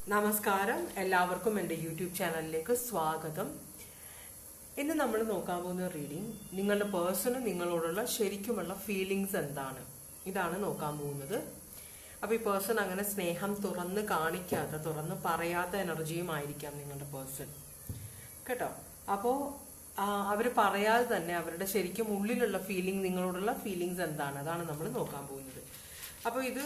നമസ്കാരം, എല്ലാവർക്കും എൻ്റെ യൂട്യൂബ് ചാനലിലേക്ക് സ്വാഗതം. ഇന്ന് നമ്മൾ നോക്കാൻ പോകുന്ന റീഡിംഗ് നിങ്ങളുടെ പേഴ്സണ് നിങ്ങളോടുള്ള ശരിക്കുമുള്ള ഫീലിങ്സ് എന്താണ്, ഇതാണ് നോക്കാൻ പോകുന്നത്. അപ്പോൾ ഈ പേഴ്സൺ അങ്ങനെ സ്നേഹം തുറന്ന് കാണിക്കാത്ത, തുറന്ന് പറയാത്ത എനർജിയും ആയിരിക്കാം നിങ്ങളുടെ പേഴ്സൺ കേട്ടോ. അപ്പോൾ അവർ പറയാതെ തന്നെ അവരുടെ ശരിക്കും ഉള്ളിലുള്ള ഫീലിംഗ്, നിങ്ങളോടുള്ള ഫീലിങ്സ് എന്താണ്, അതാണ് നമ്മൾ നോക്കാൻ പോകുന്നത്. അപ്പോൾ ഇത്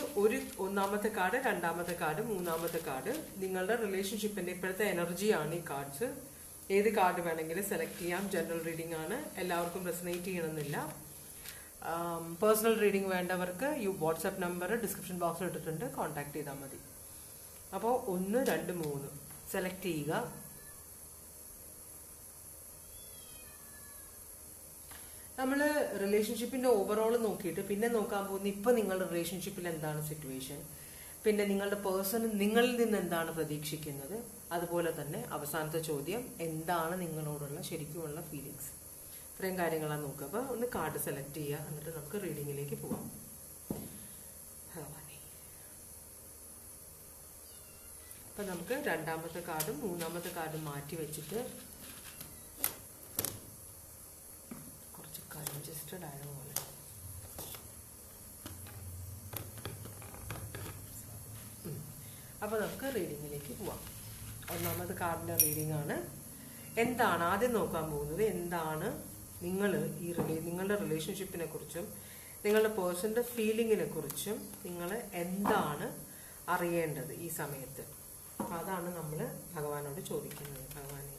ഒന്നാമത്തെ കാർഡ്, രണ്ടാമത്തെ കാർഡ്, മൂന്നാമത്തെ കാർഡ് നിങ്ങളുടെ റിലേഷൻഷിപ്പിന്റെ ഇപ്പോഴത്തെ എനർജിയാണ്. ഈ കാർഡ്സ് ഏത് കാർഡ് വേണമെങ്കിലും സെലക്ട് ചെയ്യാം. ജനറൽ റീഡിംഗ് ആണ്, എല്ലാവർക്കും റെസനേറ്റ് ചെയ്യണമെന്നില്ല. പേഴ്സണൽ റീഡിംഗ് വേണ്ടവർക്ക് വാട്സാപ്പ് നമ്പർ ഡിസ്ക്രിപ്ഷൻ ബോക്സിൽ ഇട്ടിട്ടുണ്ട്, കോൺടാക്ട് ചെയ്താൽ മതി. അപ്പോൾ 1, 2, 3 സെലക്ട് ചെയ്യുക. നമ്മൾ റിലേഷൻഷിപ്പിന്റെ ഓവറോൾ നോക്കിയിട്ട് പിന്നെ നോക്കാൻ പോകുന്ന ഇപ്പൊ നിങ്ങളുടെ റിലേഷൻഷിപ്പിൽ എന്താണ് സിറ്റുവേഷൻ, പിന്നെ നിങ്ങളുടെ പേഴ്സൺ നിങ്ങളിൽ നിന്ന് എന്താണ് പ്രതീക്ഷിക്കുന്നത്, അതുപോലെ തന്നെ അവസാനത്തെ ചോദ്യം എന്താണ് നിങ്ങളോടുള്ള ശരിക്കുമുള്ള ഫീലിങ്സ്. ഇത്രയും കാര്യങ്ങളാണ് നോക്കുക. അപ്പോൾ ഒന്ന് കാർഡ് സെലക്ട് ചെയ്യുക, എന്നിട്ട് നമുക്ക് റീഡിങ്ങിലേക്ക് പോവാം. അപ്പൊ നമുക്ക് രണ്ടാമത്തെ കാർഡും മൂന്നാമത്തെ കാർഡും മാറ്റി വെച്ചിട്ട് കൺജസ്റ്റഡ് ആയതുപോലെ അപ്പൊ നമുക്ക് റീഡിങ്ങിലേക്ക് പോവാം. ഒന്നാമത് കാർഡിന്റെ റീഡിംഗ് ആണ്. എന്താണ് ആദ്യം നോക്കാൻ പോകുന്നത്, എന്താണ് നിങ്ങളുടെ റിലേഷൻഷിപ്പിനെ കുറിച്ചും നിങ്ങളുടെ പേഴ്സന്റെ ഫീലിങ്ങിനെ കുറിച്ചും നിങ്ങൾ എന്താണ് അറിയേണ്ടത് ഈ സമയത്ത്. അതാണ് നമ്മൾ ഭഗവാനോട് ചോദിക്കുന്നത്. ഭഗവാനെ,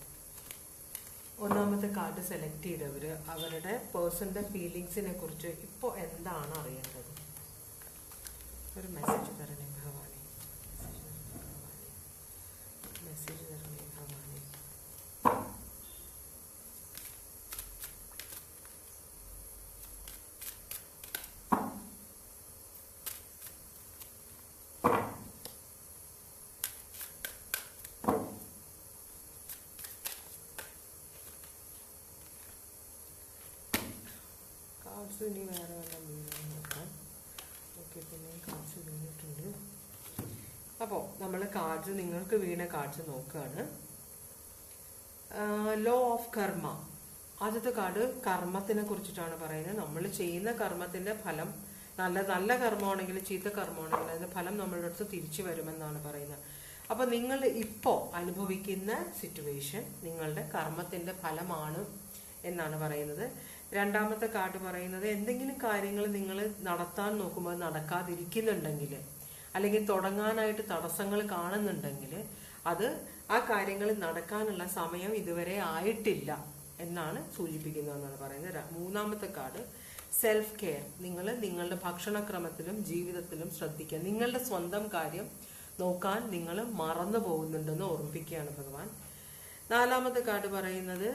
ഒന്നാമത്തെ കാർഡ് സെലക്ട് ചെയ്തവര് അവരുടെ പേഴ്സന്റെ ഫീലിങ്സിനെ കുറിച്ച് ഇപ്പോൾ എന്താണ് അറിയേണ്ടത്? ഒരു മെസ്സേജ് തരണേ ഭഗവാനെ, മെസ്സേജ് തരണേ ഭഗവാനെ. കാർഡ്സ് ഇനി വേറെ വല്ല വീഴും നോക്കാം. ഓക്കെ, പിന്നെ കാർഡ്സ് വീണിട്ടുണ്ട്. അപ്പോൾ നമ്മൾ കാർഡ്സ്, നിങ്ങൾക്ക് വീണ കാർഡ്സ് നോക്കുകയാണ്. ലോ ഓഫ് കർമ്മ. ആദ്യത്തെ കാർഡ് കർമ്മത്തിനെ കുറിച്ചിട്ടാണ് പറയുന്നത്. നമ്മൾ ചെയ്യുന്ന കർമ്മത്തിന്റെ ഫലം, നല്ല കർമ്മമാണെങ്കിൽ ചീത്ത കർമ്മമാണെങ്കിൽ അതിന്റെ ഫലം നമ്മളുടെ അടുത്ത് തിരിച്ചു വരുമെന്നാണ് പറയുന്നത്. അപ്പൊ നിങ്ങൾ ഇപ്പോ അനുഭവിക്കുന്ന സിറ്റുവേഷൻ നിങ്ങളുടെ കർമ്മത്തിന്റെ ഫലമാണ് എന്നാണ് പറയുന്നത്. രണ്ടാമത്തെ കാർഡ് പറയുന്നത് എന്തെങ്കിലും കാര്യങ്ങൾ നിങ്ങൾ നടത്താൻ നോക്കുമ്പോൾ നടക്കാതിരിക്കുന്നുണ്ടെങ്കിൽ, അല്ലെങ്കിൽ തുടങ്ങാനായിട്ട് തടസ്സങ്ങൾ കാണുന്നുണ്ടെങ്കിൽ ആ കാര്യങ്ങൾ നടക്കാനുള്ള സമയം ഇതുവരെ ആയിട്ടില്ല എന്നാണ് സൂചിപ്പിക്കുന്നതെന്നാണ് പറയുന്നത്. മൂന്നാമത്തെ കാർഡ് സെൽഫ് കെയർ. നിങ്ങൾ നിങ്ങളുടെ ഭക്ഷണക്രമത്തിലും ജീവിതത്തിലും ശ്രദ്ധിക്കുക. നിങ്ങളുടെ സ്വന്തം കാര്യം നോക്കാൻ നിങ്ങൾ മറന്നു പോകുന്നുണ്ടെന്ന് ഓർമ്മിപ്പിക്കുകയാണ് ഭഗവാൻ. നാലാമത്തെ കാർഡ് പറയുന്നത്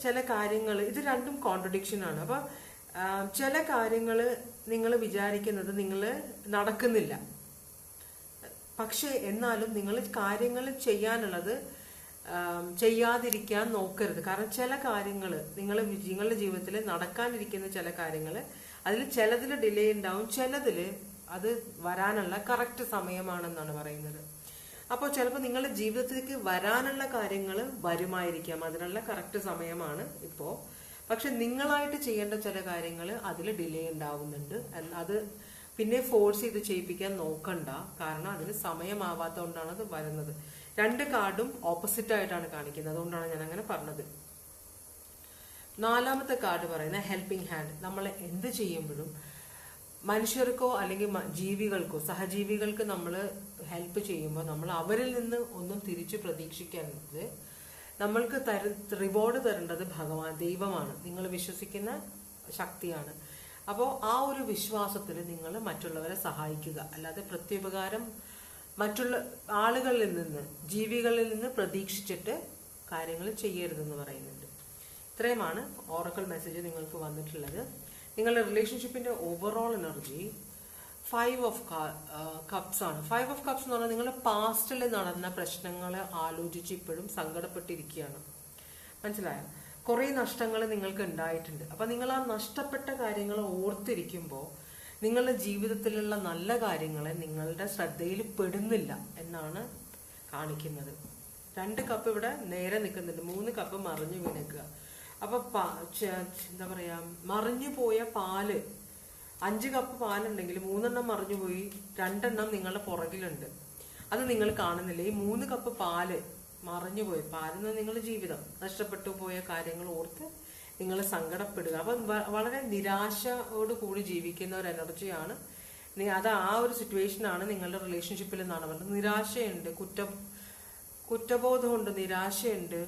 ചില കാര്യങ്ങൾ, ഇത് രണ്ടും കോൺട്രഡിക്ഷൻ ആണ്. അപ്പൊ ചില കാര്യങ്ങൾ നിങ്ങൾ വിചാരിക്കുന്നത് നിങ്ങൾ നടക്കുന്നില്ല, പക്ഷെ എന്നാലും നിങ്ങൾ കാര്യങ്ങൾ ചെയ്യാനുള്ളത് ചെയ്യാതിരിക്കാൻ നോക്കരുത്. കാരണം ചില കാര്യങ്ങൾ നിങ്ങളുടെ ജീവിതത്തിൽ നടക്കാനിരിക്കുന്ന ചില കാര്യങ്ങൾ, അതിൽ ചിലതിൽ ഡിലേ ഉണ്ടാവും, ചിലതിൽ അത് വരാനുള്ള കറക്റ്റ് സമയമാണെന്നാണ് പറയുന്നത്. അപ്പോൾ ചിലപ്പോൾ നിങ്ങളുടെ ജീവിതത്തിലേക്ക് വരാനുള്ള കാര്യങ്ങൾ വരുമായിരിക്കാം, അതിനുള്ള കറക്റ്റ് സമയമാണ് ഇപ്പോൾ. പക്ഷെ നിങ്ങളായിട്ട് ചെയ്യേണ്ട ചില കാര്യങ്ങൾ അതിൽ ഡിലേ ഉണ്ടാവുന്നുണ്ട്. അത് പിന്നെ ഫോഴ്സ് ചെയ്ത് ചെയ്യിപ്പിക്കാൻ നോക്കണ്ട, കാരണം അതിന് സമയമാവാത്തതുകൊണ്ടാണ് അത് വരുന്നത്. രണ്ട് കാർഡും ഓപ്പോസിറ്റ് ആയിട്ടാണ് കാണിക്കുന്നത്, അതുകൊണ്ടാണ് ഞാൻ അങ്ങനെ പറഞ്ഞത്. നാലാമത്തെ കാർഡ് പറയുന്ന ഹെൽപ്പിംഗ് ഹാൻഡ്. നമ്മൾ എന്ത് ചെയ്യുമ്പോഴും മനുഷ്യർക്കോ അല്ലെങ്കിൽ ജീവികൾക്കോ, സഹജീവികൾക്ക് നമ്മൾ ഹെൽപ്പ് ചെയ്യുമ്പോൾ നമ്മൾ അവരിൽ നിന്ന് ഒന്നും തിരിച്ചു പ്രതീക്ഷിക്കരുത്. നമ്മൾക്ക് റിവാർഡ് തരേണ്ടത് ഭഗവാൻ, ദൈവമാണ്, നിങ്ങൾ വിശ്വസിക്കുന്ന ശക്തിയാണ്. അപ്പോൾ ആ ഒരു വിശ്വാസത്തിൽ നിങ്ങൾ മറ്റുള്ളവരെ സഹായിക്കുക, അല്ലാതെ പ്രത്യുപകാരം മറ്റുള്ള ആളുകളിൽ നിന്ന്, ജീവികളിൽ നിന്ന് പ്രതീക്ഷിച്ചിട്ട് കാര്യങ്ങൾ ചെയ്യരുതെന്ന് പറയുന്നുണ്ട്. ഇത്രയുമാണ് ഓറക്കിൾ മെസ്സേജ് നിങ്ങൾക്ക് വന്നിട്ടുള്ളത്. നിങ്ങളുടെ റിലേഷൻഷിപ്പിന്റെ ഓവറോൾ എനർജി 5 ഓഫ് കപ്സ് ആണ്. 5 ഓഫ് കപ്സ് എന്ന് പറഞ്ഞാൽ നിങ്ങളുടെ പാസ്റ്റിൽ നടന്ന പ്രശ്നങ്ങളെ ആലോചിച്ച് ഇപ്പോഴും സങ്കടപ്പെട്ടിരിക്കുകയാണ്. മനസ്സിലായോ? കുറെ നഷ്ടങ്ങൾ നിങ്ങൾക്ക് ഉണ്ടായിട്ടുണ്ട്. അപ്പൊ നിങ്ങൾ ആ നഷ്ടപ്പെട്ട കാര്യങ്ങൾ ഓർത്തിരിക്കുമ്പോൾ നിങ്ങളുടെ ജീവിതത്തിലുള്ള നല്ല കാര്യങ്ങളെ നിങ്ങളുടെ ശ്രദ്ധയിൽ പെടുന്നില്ല എന്നാണ് കാണിക്കുന്നത്. 2 കപ്പ് ഇവിടെ നേരെ നിൽക്കുന്നുണ്ട്, 3 കപ്പ് മറിഞ്ഞു വീണേക്കുക. അപ്പൊ എന്താ പറയാ, മറിഞ്ഞു പോയ പാല് 5 കപ്പ് പാലുണ്ടെങ്കിൽ 3 എണ്ണം മറിഞ്ഞു പോയി, 2 എണ്ണം നിങ്ങളുടെ പുറകിലുണ്ട്. അത് നിങ്ങൾ കാണുന്നില്ല. ഈ 3 കപ്പ് പാല് മറിഞ്ഞു പോയി, പാലെന്ന് നിങ്ങളുടെ ജീവിതം നഷ്ടപ്പെട്ടു പോയ കാര്യങ്ങൾ ഓർത്ത് നിങ്ങൾ സങ്കടപ്പെടുക. അപ്പൊ വളരെ നിരാശയോട് കൂടി ജീവിക്കുന്ന ഒരു എനർജിയാണ് അത്. ആ ഒരു സിറ്റുവേഷനാണ് നിങ്ങളുടെ റിലേഷൻഷിപ്പിൽ എന്നാണ് പറയുന്നത്. നിരാശയുണ്ട്, കുറ്റബോധമുണ്ട്, നിരാശയുണ്ട്,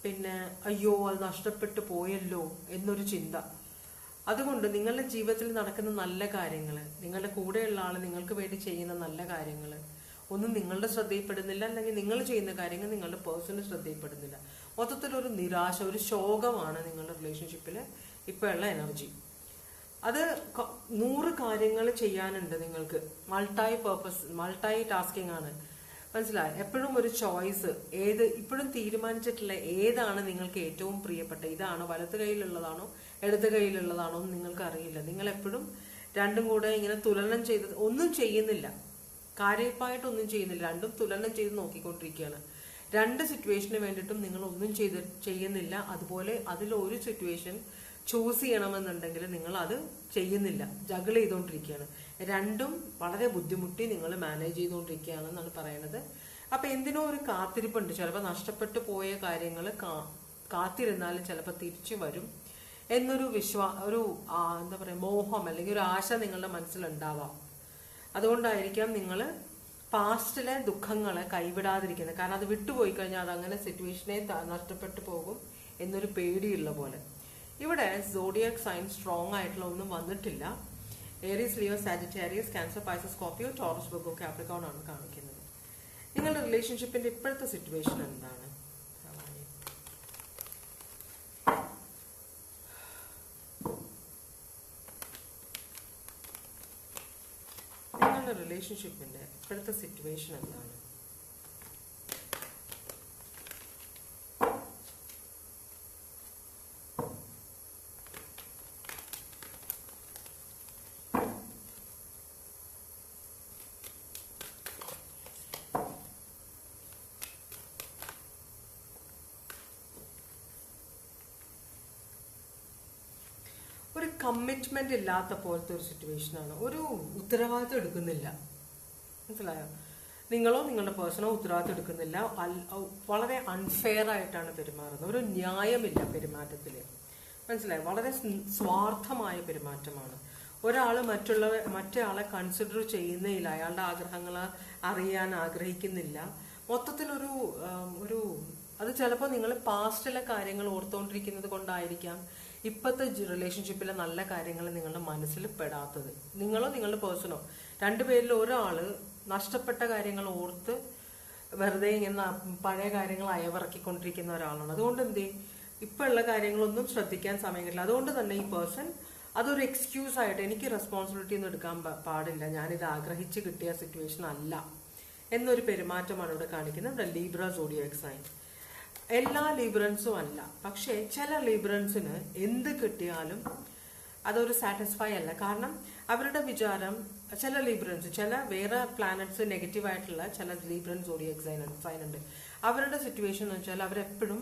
പിന്നെ അയ്യോ അത് നഷ്ടപ്പെട്ടു പോയല്ലോ എന്നൊരു ചിന്ത. അതുകൊണ്ട് നിങ്ങളുടെ ജീവിതത്തിൽ നടക്കുന്ന നല്ല കാര്യങ്ങൾ, നിങ്ങളുടെ കൂടെയുള്ള ആൾ നിങ്ങൾക്ക് വേണ്ടി ചെയ്യുന്ന നല്ല കാര്യങ്ങൾ ഒന്നും നിങ്ങളുടെ ശ്രദ്ധയിൽപ്പെടുന്നില്ല, അല്ലെങ്കിൽ നിങ്ങൾ ചെയ്യുന്ന കാര്യങ്ങൾ നിങ്ങളുടെ പേഴ്സണൽ ശ്രദ്ധയിൽപ്പെടുന്നില്ല. മൊത്തത്തിലൊരു നിരാശ, ഒരു ശോകമാണ് നിങ്ങളുടെ റിലേഷൻഷിപ്പിൽ ഇപ്പോഴുള്ള എനർജി. അത് 100 കാര്യങ്ങൾ ചെയ്യാനുണ്ട് നിങ്ങൾക്ക്. മൾട്ടി ടാസ്കിങ് ആണ്, മനസ്സിലായി. എപ്പോഴും ഒരു ചോയ്സ്, ഇപ്പോഴും തീരുമാനിച്ചിട്ടില്ല ഏതാണ് നിങ്ങൾക്ക് ഏറ്റവും പ്രിയപ്പെട്ട. ഇതാണോ വലത്ത് കയ്യിലുള്ളതാണോ ഇടത് കയ്യിലുള്ളതാണോ എന്ന് നിങ്ങൾക്ക് അറിയില്ല. നിങ്ങൾ എപ്പോഴും രണ്ടും കൂടെ ഇങ്ങനെ തുലനം ചെയ്ത് ഒന്നും ചെയ്യുന്നില്ല, കാര്യമായിട്ടൊന്നും ചെയ്യുന്നില്ല, രണ്ടും തുലനം ചെയ്ത് നോക്കിക്കൊണ്ടിരിക്കുകയാണ്. 2 സിറ്റുവേഷന് വേണ്ടിയിട്ടും നിങ്ങൾ ഒന്നും ചെയ്യുന്നില്ല. അതുപോലെ അതിലൊരു സിറ്റുവേഷൻ ചൂസ് ചെയ്യണമെന്നുണ്ടെങ്കിൽ നിങ്ങൾ അത് ചെയ്യുന്നില്ല, ജഗിൾ ചെയ്തുകൊണ്ടിരിക്കുകയാണ്. 2ഉം വളരെ ബുദ്ധിമുട്ടി നിങ്ങൾ മാനേജ് ചെയ്തുകൊണ്ടിരിക്കുകയാണെന്നാണ് പറയുന്നത്. അപ്പൊ എന്തിനോ ഒരു കാത്തിരിപ്പുണ്ട്. ചിലപ്പോൾ നഷ്ടപ്പെട്ടു പോയ കാര്യങ്ങൾ കാത്തിരുന്നാലും ചിലപ്പോൾ തിരിച്ചു വരും എന്നൊരു എന്താ പറയാ, മോഹം അല്ലെങ്കിൽ ഒരു ആശ നിങ്ങളുടെ മനസ്സിലുണ്ടാവാം. അതുകൊണ്ടായിരിക്കാം നിങ്ങൾ പാസ്റ്റിലെ ദുഃഖങ്ങളെ കൈവിടാതിരിക്കുന്നത്. കാരണം അത് വിട്ടുപോയി കഴിഞ്ഞാൽ അതങ്ങനെ സിറ്റുവേഷനെ നഷ്ടപ്പെട്ടു പോകും എന്നൊരു പേടിയുള്ള പോലെ. ഇവിടെ സോഡിയക് സൈൻ സ്ട്രോങ് ആയിട്ടുള്ള ഒന്നും വന്നിട്ടില്ല. Aries, Leo, Sagittarius, Cancer, Pisces, Scorpio, Taurus, Virgo, Capricorn ആണ് കാണിക്കുന്നത്. നിങ്ങളുടെ റിലേഷൻഷിപ്പിന്റെ ഇപ്പോഴത്തെ സിറ്റുവേഷൻ എന്താണ്? നിങ്ങളുടെ റിലേഷൻഷിപ്പിന്റെ ഇപ്പോഴത്തെ സിറ്റുവേഷൻ എന്താണ്? ഒരു കമ്മിറ്റ്മെന്റ് ഇല്ലാത്ത പോലത്തെ ഒരു സിറ്റുവേഷനാണ്. ഒരു ഉത്തരവാദിത്വം എടുക്കുന്നില്ല, മനസ്സിലായോ? നിങ്ങളോ നിങ്ങളുടെ പേഴ്സണോ ഉത്തരവാദിത്വം എടുക്കുന്നില്ല. വളരെ അൺഫെയർ ആയിട്ടാണ് പെരുമാറുന്നത്. ഒരു ന്യായമില്ല പെരുമാറ്റത്തിൽ, മനസ്സിലായോ? വളരെ സ്വാർത്ഥമായ പെരുമാറ്റമാണ്. ഒരാൾ മറ്റേ ആളെ കൺസിഡർ ചെയ്യുന്നില്ല, അയാളുടെ ആഗ്രഹങ്ങൾ അറിയാൻ ആഗ്രഹിക്കുന്നില്ല. മൊത്തത്തിലൊരു അത് ചിലപ്പോൾ നിങ്ങൾ പാസ്റ്റിലെ കാര്യങ്ങൾ ഓർത്തുകൊണ്ടിരിക്കുന്നത് കൊണ്ടായിരിക്കാം ഇപ്പോഴത്തെ റിലേഷൻഷിപ്പിലെ നല്ല കാര്യങ്ങൾ നിങ്ങളുടെ മനസ്സിൽ പെടാത്തത്. നിങ്ങളോ നിങ്ങളുടെ പേഴ്സണോ 2 പേരിൽ ഒരാള് നഷ്ടപ്പെട്ട കാര്യങ്ങൾ ഓർത്ത് വെറുതെ ഇങ്ങനെ പഴയ കാര്യങ്ങൾ അയവിറക്കിക്കൊണ്ടിരിക്കുന്ന ഒരാളാണ്. അതുകൊണ്ട് ഇപ്പൊ ഉള്ള കാര്യങ്ങളൊന്നും ശ്രദ്ധിക്കാൻ സമയം കിട്ടില്ല. അതുകൊണ്ട് തന്നെ ഈ പേഴ്സൺ അതൊരു എക്സ്ക്യൂസ് ആയിട്ട് എനിക്ക് റെസ്പോൺസിബിലിറ്റി ഒന്നും എടുക്കാൻ പാടില്ല, ഞാനിത് ആഗ്രഹിച്ച് കിട്ടിയ സിറ്റുവേഷൻ അല്ല എന്നൊരു പെരുമാറ്റമാണ് ഇവിടെ കാണിക്കുന്നത്. ഇവിടെ ലീബ്ര സോഡിയാക് സൈൻ. എല്ലാ ലീബ്രൻസും അല്ല, പക്ഷെ ചില ലീബ്രൻസിന് എന്ത് കിട്ടിയാലും അതൊരു സാറ്റിസ്ഫൈ അല്ല. കാരണം അവരുടെ വിചാരം, ചില ലീബ്രൻസ്, ചില വേറെ പ്ലാനറ്റ്സ് നെഗറ്റീവ് ആയിട്ടുള്ള ചില ലീബ്രൻസ് സോഡിയാക് സൈൻ ഉണ്ട്. അവരുടെ സിറ്റുവേഷൻ എന്ന് വെച്ചാൽ അവരെപ്പോഴും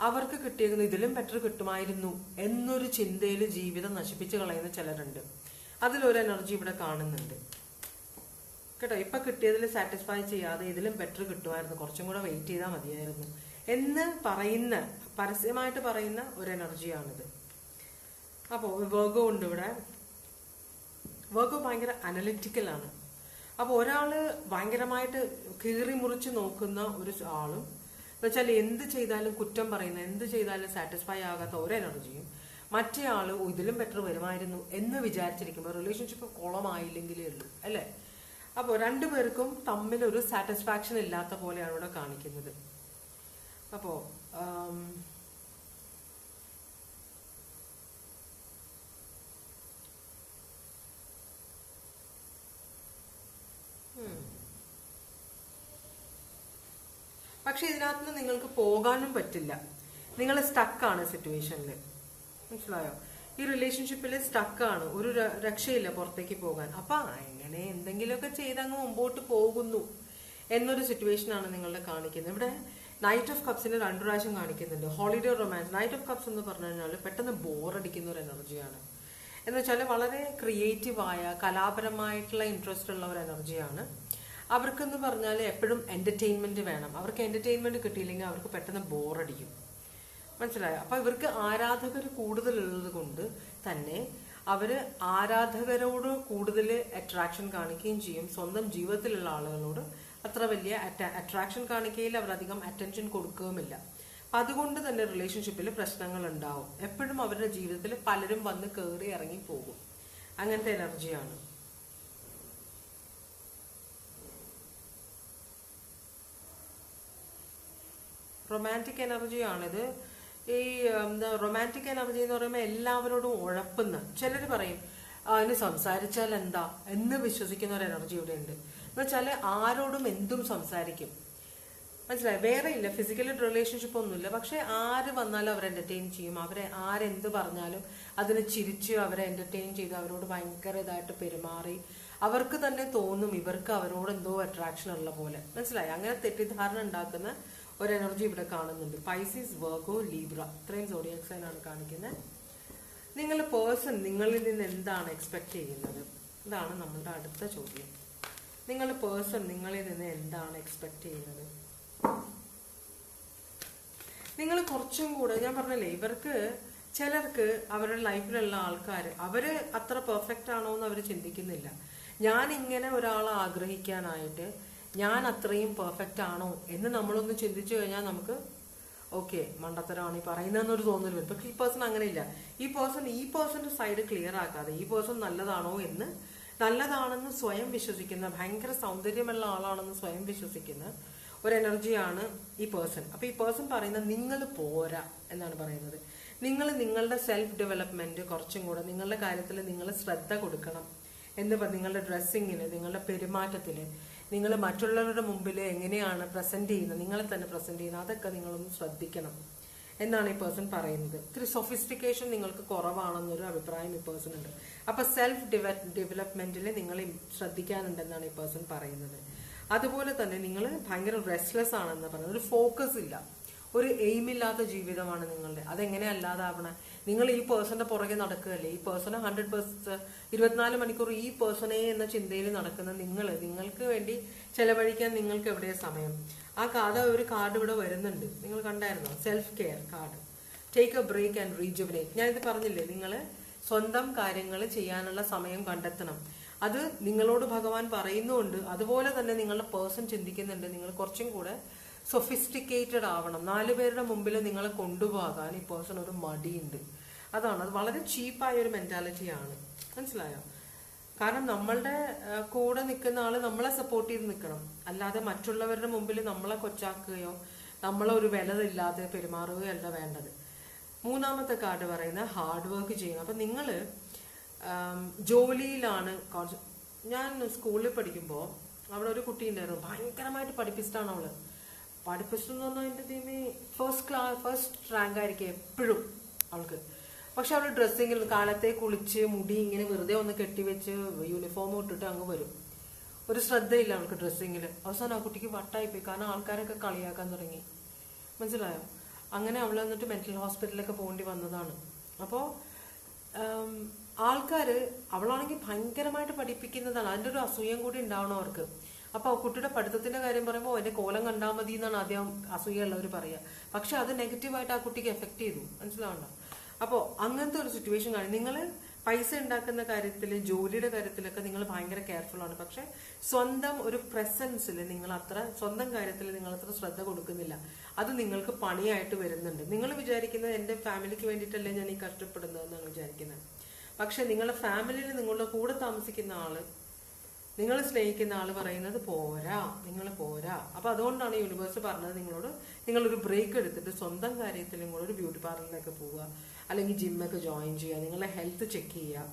അവർക്ക് കിട്ടിയത് ഇതിലും ബെറ്റർ കിട്ടുമായിരുന്നു എന്നൊരു ചിന്തയിൽ ജീവിതം നശിപ്പിച്ച് കളയുന്ന ചിലരുണ്ട്. അതിലൊരു എനർജി ഇവിടെ കാണുന്നുണ്ട് കേട്ടോ. ഇപ്പൊ കിട്ടിയതിൽ സാറ്റിസ്ഫൈ ചെയ്യാതെ ഇതിലും ബെറ്റർ കിട്ടുമായിരുന്നു, കുറച്ചും കൂടെ വെയിറ്റ് ചെയ്താൽ മതിയായിരുന്നു എന്ന് പറയുന്ന, പരസ്യമായിട്ട് പറയുന്ന ഒരു എനർജിയാണിത്. അപ്പോൾ വെർഗോ ഉണ്ട് ഇവിടെ. വെർഗോ ഭയങ്കര അനലിറ്റിക്കൽ ആണ്. അപ്പോൾ ഒരാള് ഭയങ്കരമായിട്ട് കീറി മുറിച്ച് നോക്കുന്ന ഒരു ആളും എന്നുവെച്ചാൽ എന്ത് ചെയ്താലും കുറ്റം പറയുന്ന, എന്ത് ചെയ്താലും സാറ്റിസ്ഫൈ ആകാത്ത ഒരു എനർജിയും, മറ്റേ ആള് ഇതിലും ബെറ്റർ വരുമായിരുന്നു എന്ന് വിചാരിച്ചിരിക്കുമ്പോൾ റിലേഷൻഷിപ്പ് കുളമായില്ലെങ്കിലേ ഉള്ളൂ, അല്ലേ? അപ്പോൾ 2 പേർക്കും തമ്മിലൊരു സാറ്റിസ്ഫാക്ഷൻ ഇല്ലാത്ത പോലെയാണ് ഇവിടെ കാണിക്കുന്നത്. അപ്പോ പക്ഷെ ഇതിനകത്ത് നിങ്ങൾക്ക് പോകാനും പറ്റില്ല. നിങ്ങൾ സ്റ്റക്കാണ് സിറ്റുവേഷനിൽ, മനസ്സിലായോ? ഈ റിലേഷൻഷിപ്പിൽ സ്റ്റക്കാണ്, ഒരു രക്ഷയില്ല പുറത്തേക്ക് പോകാൻ. അപ്പൊ എങ്ങനെ എന്തെങ്കിലുമൊക്കെ ചെയ്ത് അങ്ങ് മുമ്പോട്ട് പോകുന്നു എന്നൊരു സിറ്റുവേഷൻ ആണ് നിങ്ങളുടെ കാണിക്കുന്നത്. ഇവിടെ നൈറ്റ് ഓഫ് കപ്സിന് 2 പ്രാവശ്യം കാണിക്കുന്നുണ്ട്. Holiday romance. Knight of cups എന്ന് പറഞ്ഞു കഴിഞ്ഞാൽ പെട്ടെന്ന് ബോറടിക്കുന്ന ഒരു എനർജിയാണ്. എന്ന് വെച്ചാൽ വളരെ ക്രിയേറ്റീവായ കലാപരമായിട്ടുള്ള ഇൻട്രസ്റ്റ് ഉള്ള ഒരു എനർജിയാണ്. അവർക്കെന്ന് പറഞ്ഞാൽ എപ്പോഴും എന്റർടൈൻമെന്റ് വേണം. അവർക്ക് എന്റർടൈൻമെന്റ് കിട്ടിയില്ലെങ്കിൽ അവർക്ക് പെട്ടെന്ന് ബോറടിക്കും. മനസ്സിലായോ? അപ്പൊ ഇവർക്ക് ആരാധകർ കൂടുതലുള്ളത് കൊണ്ട് തന്നെ അവര് ആരാധകരോട് കൂടുതൽ അട്രാക്ഷൻ കാണിക്കുകയും ചെയ്യും. സ്വന്തം ജീവിതത്തിലുള്ള ആളുകളോട് അത്ര വലിയ അട്രാക്ഷൻ കാണിക്കുകയില്ല, അവർ അധികം അറ്റൻഷൻ കൊടുക്കുകയുമില്ല. അപ്പൊ അതുകൊണ്ട് തന്നെ റിലേഷൻഷിപ്പിൽ പ്രശ്നങ്ങൾ ഉണ്ടാവും. എപ്പോഴും അവരുടെ ജീവിതത്തിൽ പലരും വന്ന് കയറി ഇറങ്ങി പോകും. അങ്ങനത്തെ എനർജിയാണ്. റൊമാൻറ്റിക് എനർജിയാണിത്. ഈ എന്താ റൊമാൻറ്റിക് എനർജി എന്ന് പറയുമ്പോൾ എല്ലാവരോടും ഉഴപ്പുന്ന, ചിലർ പറയും അതിന് സംസാരിച്ചാൽ എന്താ എന്ന് വിശ്വസിക്കുന്ന ഒരു എനർജി ഇവിടെ ഉണ്ട്. എന്ന് വെച്ചാൽ ആരോടും എന്തും സംസാരിക്കും. മനസ്സിലായി? വേറെ ഇല്ല, ഫിസിക്കൽ റിലേഷൻഷിപ്പ് ഒന്നുമില്ല. പക്ഷെ ആര് വന്നാലും അവരെ എന്റർടൈൻ ചെയ്യും. അവരെ ആരെന്ത് പറഞ്ഞാലും അതിന് ചിരിച്ച് അവരെ എന്റർടൈൻ ചെയ്ത് അവരോട് ഭയങ്കര ഇതായിട്ട് പെരുമാറി അവർക്ക് തന്നെ തോന്നും ഇവർക്ക് അവരോട് എന്തോ അട്രാക്ഷൻ ഉള്ള പോലെ. മനസ്സിലായി? അങ്ങനെ തെറ്റിദ്ധാരണ ഉണ്ടാക്കുന്ന ഒരു എനർജി ഇവിടെ കാണുന്നുണ്ട്. പൈസീസ്, വെർഗോ, ലീബ്ര, ഇത്രയും സോഡിയാക് സൈൻ ആണ് കാണിക്കുന്നത്. നിങ്ങൾ പേഴ്സൺ നിങ്ങളിൽ നിന്ന് എന്താണ് എക്സ്പെക്ട് ചെയ്യുന്നത്? ഇതാണ് നമ്മളുടെ അടുത്ത ചോദ്യം. നിങ്ങൾ പേഴ്സൺ നിങ്ങളിൽ നിന്ന് എന്താണ് എക്സ്പെക്ട് ചെയ്യുന്നത്? നിങ്ങൾ കുറച്ചും കൂടെ, ഞാൻ പറഞ്ഞല്ലേ, ഇവർക്ക് ചിലർക്ക് അവരുടെ ലൈഫിലുള്ള ആൾക്കാർ അവര് അത്ര പെർഫെക്റ്റ് ആണോ എന്ന് അവർ ചിന്തിക്കുന്നില്ല. ഞാൻ ഇങ്ങനെ ഒരാളെ ആഗ്രഹിക്കാനായിട്ട് ഞാൻ അത്രയും പെർഫെക്റ്റ് ആണോ എന്ന് നമ്മളൊന്ന് ചിന്തിച്ചു കഴിഞ്ഞാൽ നമുക്ക് ഓക്കെ മണ്ടത്തരമാണ് ഈ പറയുന്നതെന്നൊരു തോന്നൽ വരും. പക്ഷെ ഈ പേഴ്സൺ അങ്ങനെയില്ല. ഈ പേഴ്സന്റെ സൈഡ് ക്ലിയർ ആക്കാതെ ഈ പേഴ്സൺ നല്ലതാണെന്ന് സ്വയം വിശ്വസിക്കുന്ന, ഭയങ്കര സൗന്ദര്യമുള്ള ആളാണെന്ന് സ്വയം വിശ്വസിക്കുന്ന ഒരു എനർജിയാണ് ഈ പേഴ്സൺ. അപ്പൊ ഈ പേഴ്സൺ പറയുന്നത് നിങ്ങൾ പോരാ എന്നാണ് പറയുന്നത്. നിങ്ങൾ നിങ്ങളുടെ സെൽഫ് ഡെവലപ്മെന്റ് കുറച്ചും കൂടെ നിങ്ങളുടെ കാര്യത്തിൽ നിങ്ങൾ ശ്രദ്ധ കൊടുക്കണം എന്ന് നിങ്ങളുടെ ഡ്രസ്സിങ്ങിന്, നിങ്ങളുടെ പെരുമാറ്റത്തില്, നിങ്ങൾ മറ്റുള്ളവരുടെ മുമ്പിൽ എങ്ങനെയാണ് പ്രസന്റ് ചെയ്യുന്നത്, നിങ്ങളെ തന്നെ പ്രസന്റ് ചെയ്യുന്നത്, അതൊക്കെ നിങ്ങളൊന്ന് ശ്രദ്ധിക്കണം എന്നാണ് ഈ പേഴ്സൺ പറയുന്നത്. ഇത്തിരി സൊഫിസ്റ്റിക്കേഷൻ നിങ്ങൾക്ക് കുറവാണെന്നൊരു അഭിപ്രായം ഈ പേഴ്സൺ ഉണ്ട്. അപ്പൊ സെൽഫ് ഡെവലപ്മെന്റിൽ നിങ്ങൾ ശ്രദ്ധിക്കാനുണ്ടെന്നാണ് ഈ പേഴ്സൺ പറയുന്നത്. അതുപോലെ തന്നെ നിങ്ങൾ ഭയങ്കര റെസ്റ്റ്ലെസ് ആണെന്ന് പറയുന്നത്. ഒരു ഫോക്കസ് ഇല്ല, ഒരു എയിം ഇല്ലാത്ത ജീവിതമാണ് നിങ്ങളുടെ. അതെങ്ങനെ അല്ലാതാവണേ? നിങ്ങൾ ഈ പേഴ്സന്റെ പുറകെ നടക്കുകയല്ലേ? ഈ പേഴ്സണെ 100% 24 മണിക്കൂർ ഈ പേഴ്സണെ എന്ന ചിന്തയിൽ നടക്കുന്ന നിങ്ങൾക്ക് വേണ്ടി ചെലവഴിക്കാൻ നിങ്ങൾക്ക് എവിടെയാ സമയം? ഒരു കാർഡ് ഇവിടെ വരുന്നുണ്ട്, നിങ്ങൾ കണ്ടായിരുന്നോ? Self care card. Take a break and rejuvenate. ഞാനിത് പറഞ്ഞില്ലേ, നിങ്ങൾ സ്വന്തം കാര്യങ്ങൾ ചെയ്യാനുള്ള സമയം കണ്ടെത്തണം. അത് നിങ്ങളോട് ഭഗവാൻ പറയുന്നുണ്ട്. അതുപോലെ തന്നെ നിങ്ങളുടെ പേഴ്സൺ ചിന്തിക്കുന്നുണ്ട്. നിങ്ങൾ കുറച്ചും കൂടെ സൊഫിസ്റ്റിക്കേറ്റഡ് ആവണം. 4 പേരുടെ മുമ്പിൽ നിങ്ങളെ കൊണ്ടുപോകാൻ ഈ പേഴ്സൺ ഒരു മടിയുണ്ട്. അത് വളരെ ചീപ്പായ ഒരു മെന്റാലിറ്റിയാണ്. മനസ്സിലായോ? കാരണം നമ്മളുടെ കൂടെ നിൽക്കുന്ന ആള് നമ്മളെ സപ്പോർട്ട് ചെയ്ത് നിൽക്കണം, അല്ലാതെ മറ്റുള്ളവരുടെ മുമ്പിൽ നമ്മളെ കൊച്ചാക്കുകയോ നമ്മളെ ഒരു വില ഇല്ലാതെ പെരുമാറുകയോ അല്ല വേണ്ടത്. 3ാമത്തെ കാർഡ് പറയുന്ന ഹാർഡ് വർക്ക് ചെയ്യണം. അപ്പൊ നിങ്ങള് ജോലിയിലാണ്. ഞാൻ സ്കൂളിൽ പഠിക്കുമ്പോൾ അവിടെ ഒരു കുട്ടി ഉണ്ടായിരുന്നു, ഭയങ്കരമായിട്ട് പഠിപ്പിച്ചിട്ടാണ് അവള്. പഠിപ്പിച്ചെന്ന് പറഞ്ഞാൽ എൻ്റെ ടീമി ഫസ്റ്റ് റാങ്ക് ആയിരിക്കും എപ്പോഴും അവൾക്ക്. പക്ഷെ അവള് ഡ്രസ്സിങ്ങിൽ കാലത്തെ കുളിച്ച് മുടി ഇങ്ങനെ വെറുതെ ഒന്ന് കെട്ടിവെച്ച് യൂണിഫോം ഇട്ടിട്ട് അങ്ങ് വരും. ഒരു ശ്രദ്ധയില്ല അവൾക്ക് ഡ്രസ്സിങ്ങിൽ. അവസാനം ആ കുട്ടിക്ക് വട്ടായിപ്പോയി, കാരണം ആൾക്കാരൊക്കെ കളിയാക്കാൻ തുടങ്ങി. മനസ്സിലായോ? അങ്ങനെ അവൾ എന്നിട്ട് മെന്റൽ ഹോസ്പിറ്റലിലൊക്കെ പോകേണ്ടി വന്നതാണ്. അപ്പോൾ ആൾക്കാര് അവളാണെങ്കിൽ ഭയങ്കരമായിട്ട് പഠിപ്പിക്കുന്നതാണ്, അതിന്റെ ഒരു അസൂയം കൂടി ഉണ്ടാവണം അവർക്ക്. അപ്പൊ കുട്ടിയുടെ പഠിത്തത്തിന്റെ കാര്യം പറയുമ്പോൾ അതിന്റെ കോലം കണ്ടാൽ മതി എന്നാണ് ആദ്യം അസൂയുള്ളവർ പറയുക. പക്ഷെ അത് നെഗറ്റീവായിട്ട് ആ കുട്ടിക്ക് എഫക്ട് ചെയ്തു. മനസ്സിലാവണ്ട? അപ്പോൾ അങ്ങനത്തെ ഒരു സിറ്റുവേഷൻ കാണും. നിങ്ങൾ പൈസ ഉണ്ടാക്കുന്ന കാര്യത്തിൽ, ജോലിയുടെ കാര്യത്തിലൊക്കെ നിങ്ങൾ ഭയങ്കര കെയർഫുൾ ആണ്. പക്ഷെ സ്വന്തം ഒരു പ്രസൻസിൽ നിങ്ങൾ സ്വന്തം കാര്യത്തിൽ നിങ്ങൾ അത്ര ശ്രദ്ധ കൊടുക്കുന്നില്ല. അത് നിങ്ങൾക്ക് പണിയായിട്ട് വരുന്നുണ്ട്. നിങ്ങൾ വിചാരിക്കുന്നത് എന്റെ ഫാമിലിക്ക് വേണ്ടിയിട്ടല്ലേ ഞാൻ ഈ കഷ്ടപ്പെടുന്നതെന്നാണ് വിചാരിക്കുന്നത്. പക്ഷെ നിങ്ങളുടെ ഫാമിലിയിൽ നിങ്ങളുടെ കൂടെ താമസിക്കുന്ന ആള്, നിങ്ങൾ സ്നേഹിക്കുന്ന ആള് പറയുന്നത് പോരാ, നിങ്ങൾ പോരാ. അപ്പൊ അതുകൊണ്ടാണ് യൂണിവേഴ്സ് പറഞ്ഞത് നിങ്ങളൊരു ബ്രേക്ക് എടുത്തിട്ട് സ്വന്തം കാര്യത്തിലും കൂടെ ഒരു ബ്യൂട്ടി പാർലറിലൊക്കെ പോവുക, അല്ലെങ്കിൽ ജിമ്മൊക്കെ ജോയിൻ ചെയ്യുക, നിങ്ങളുടെ ഹെൽത്ത് ചെക്ക് ചെയ്യുക.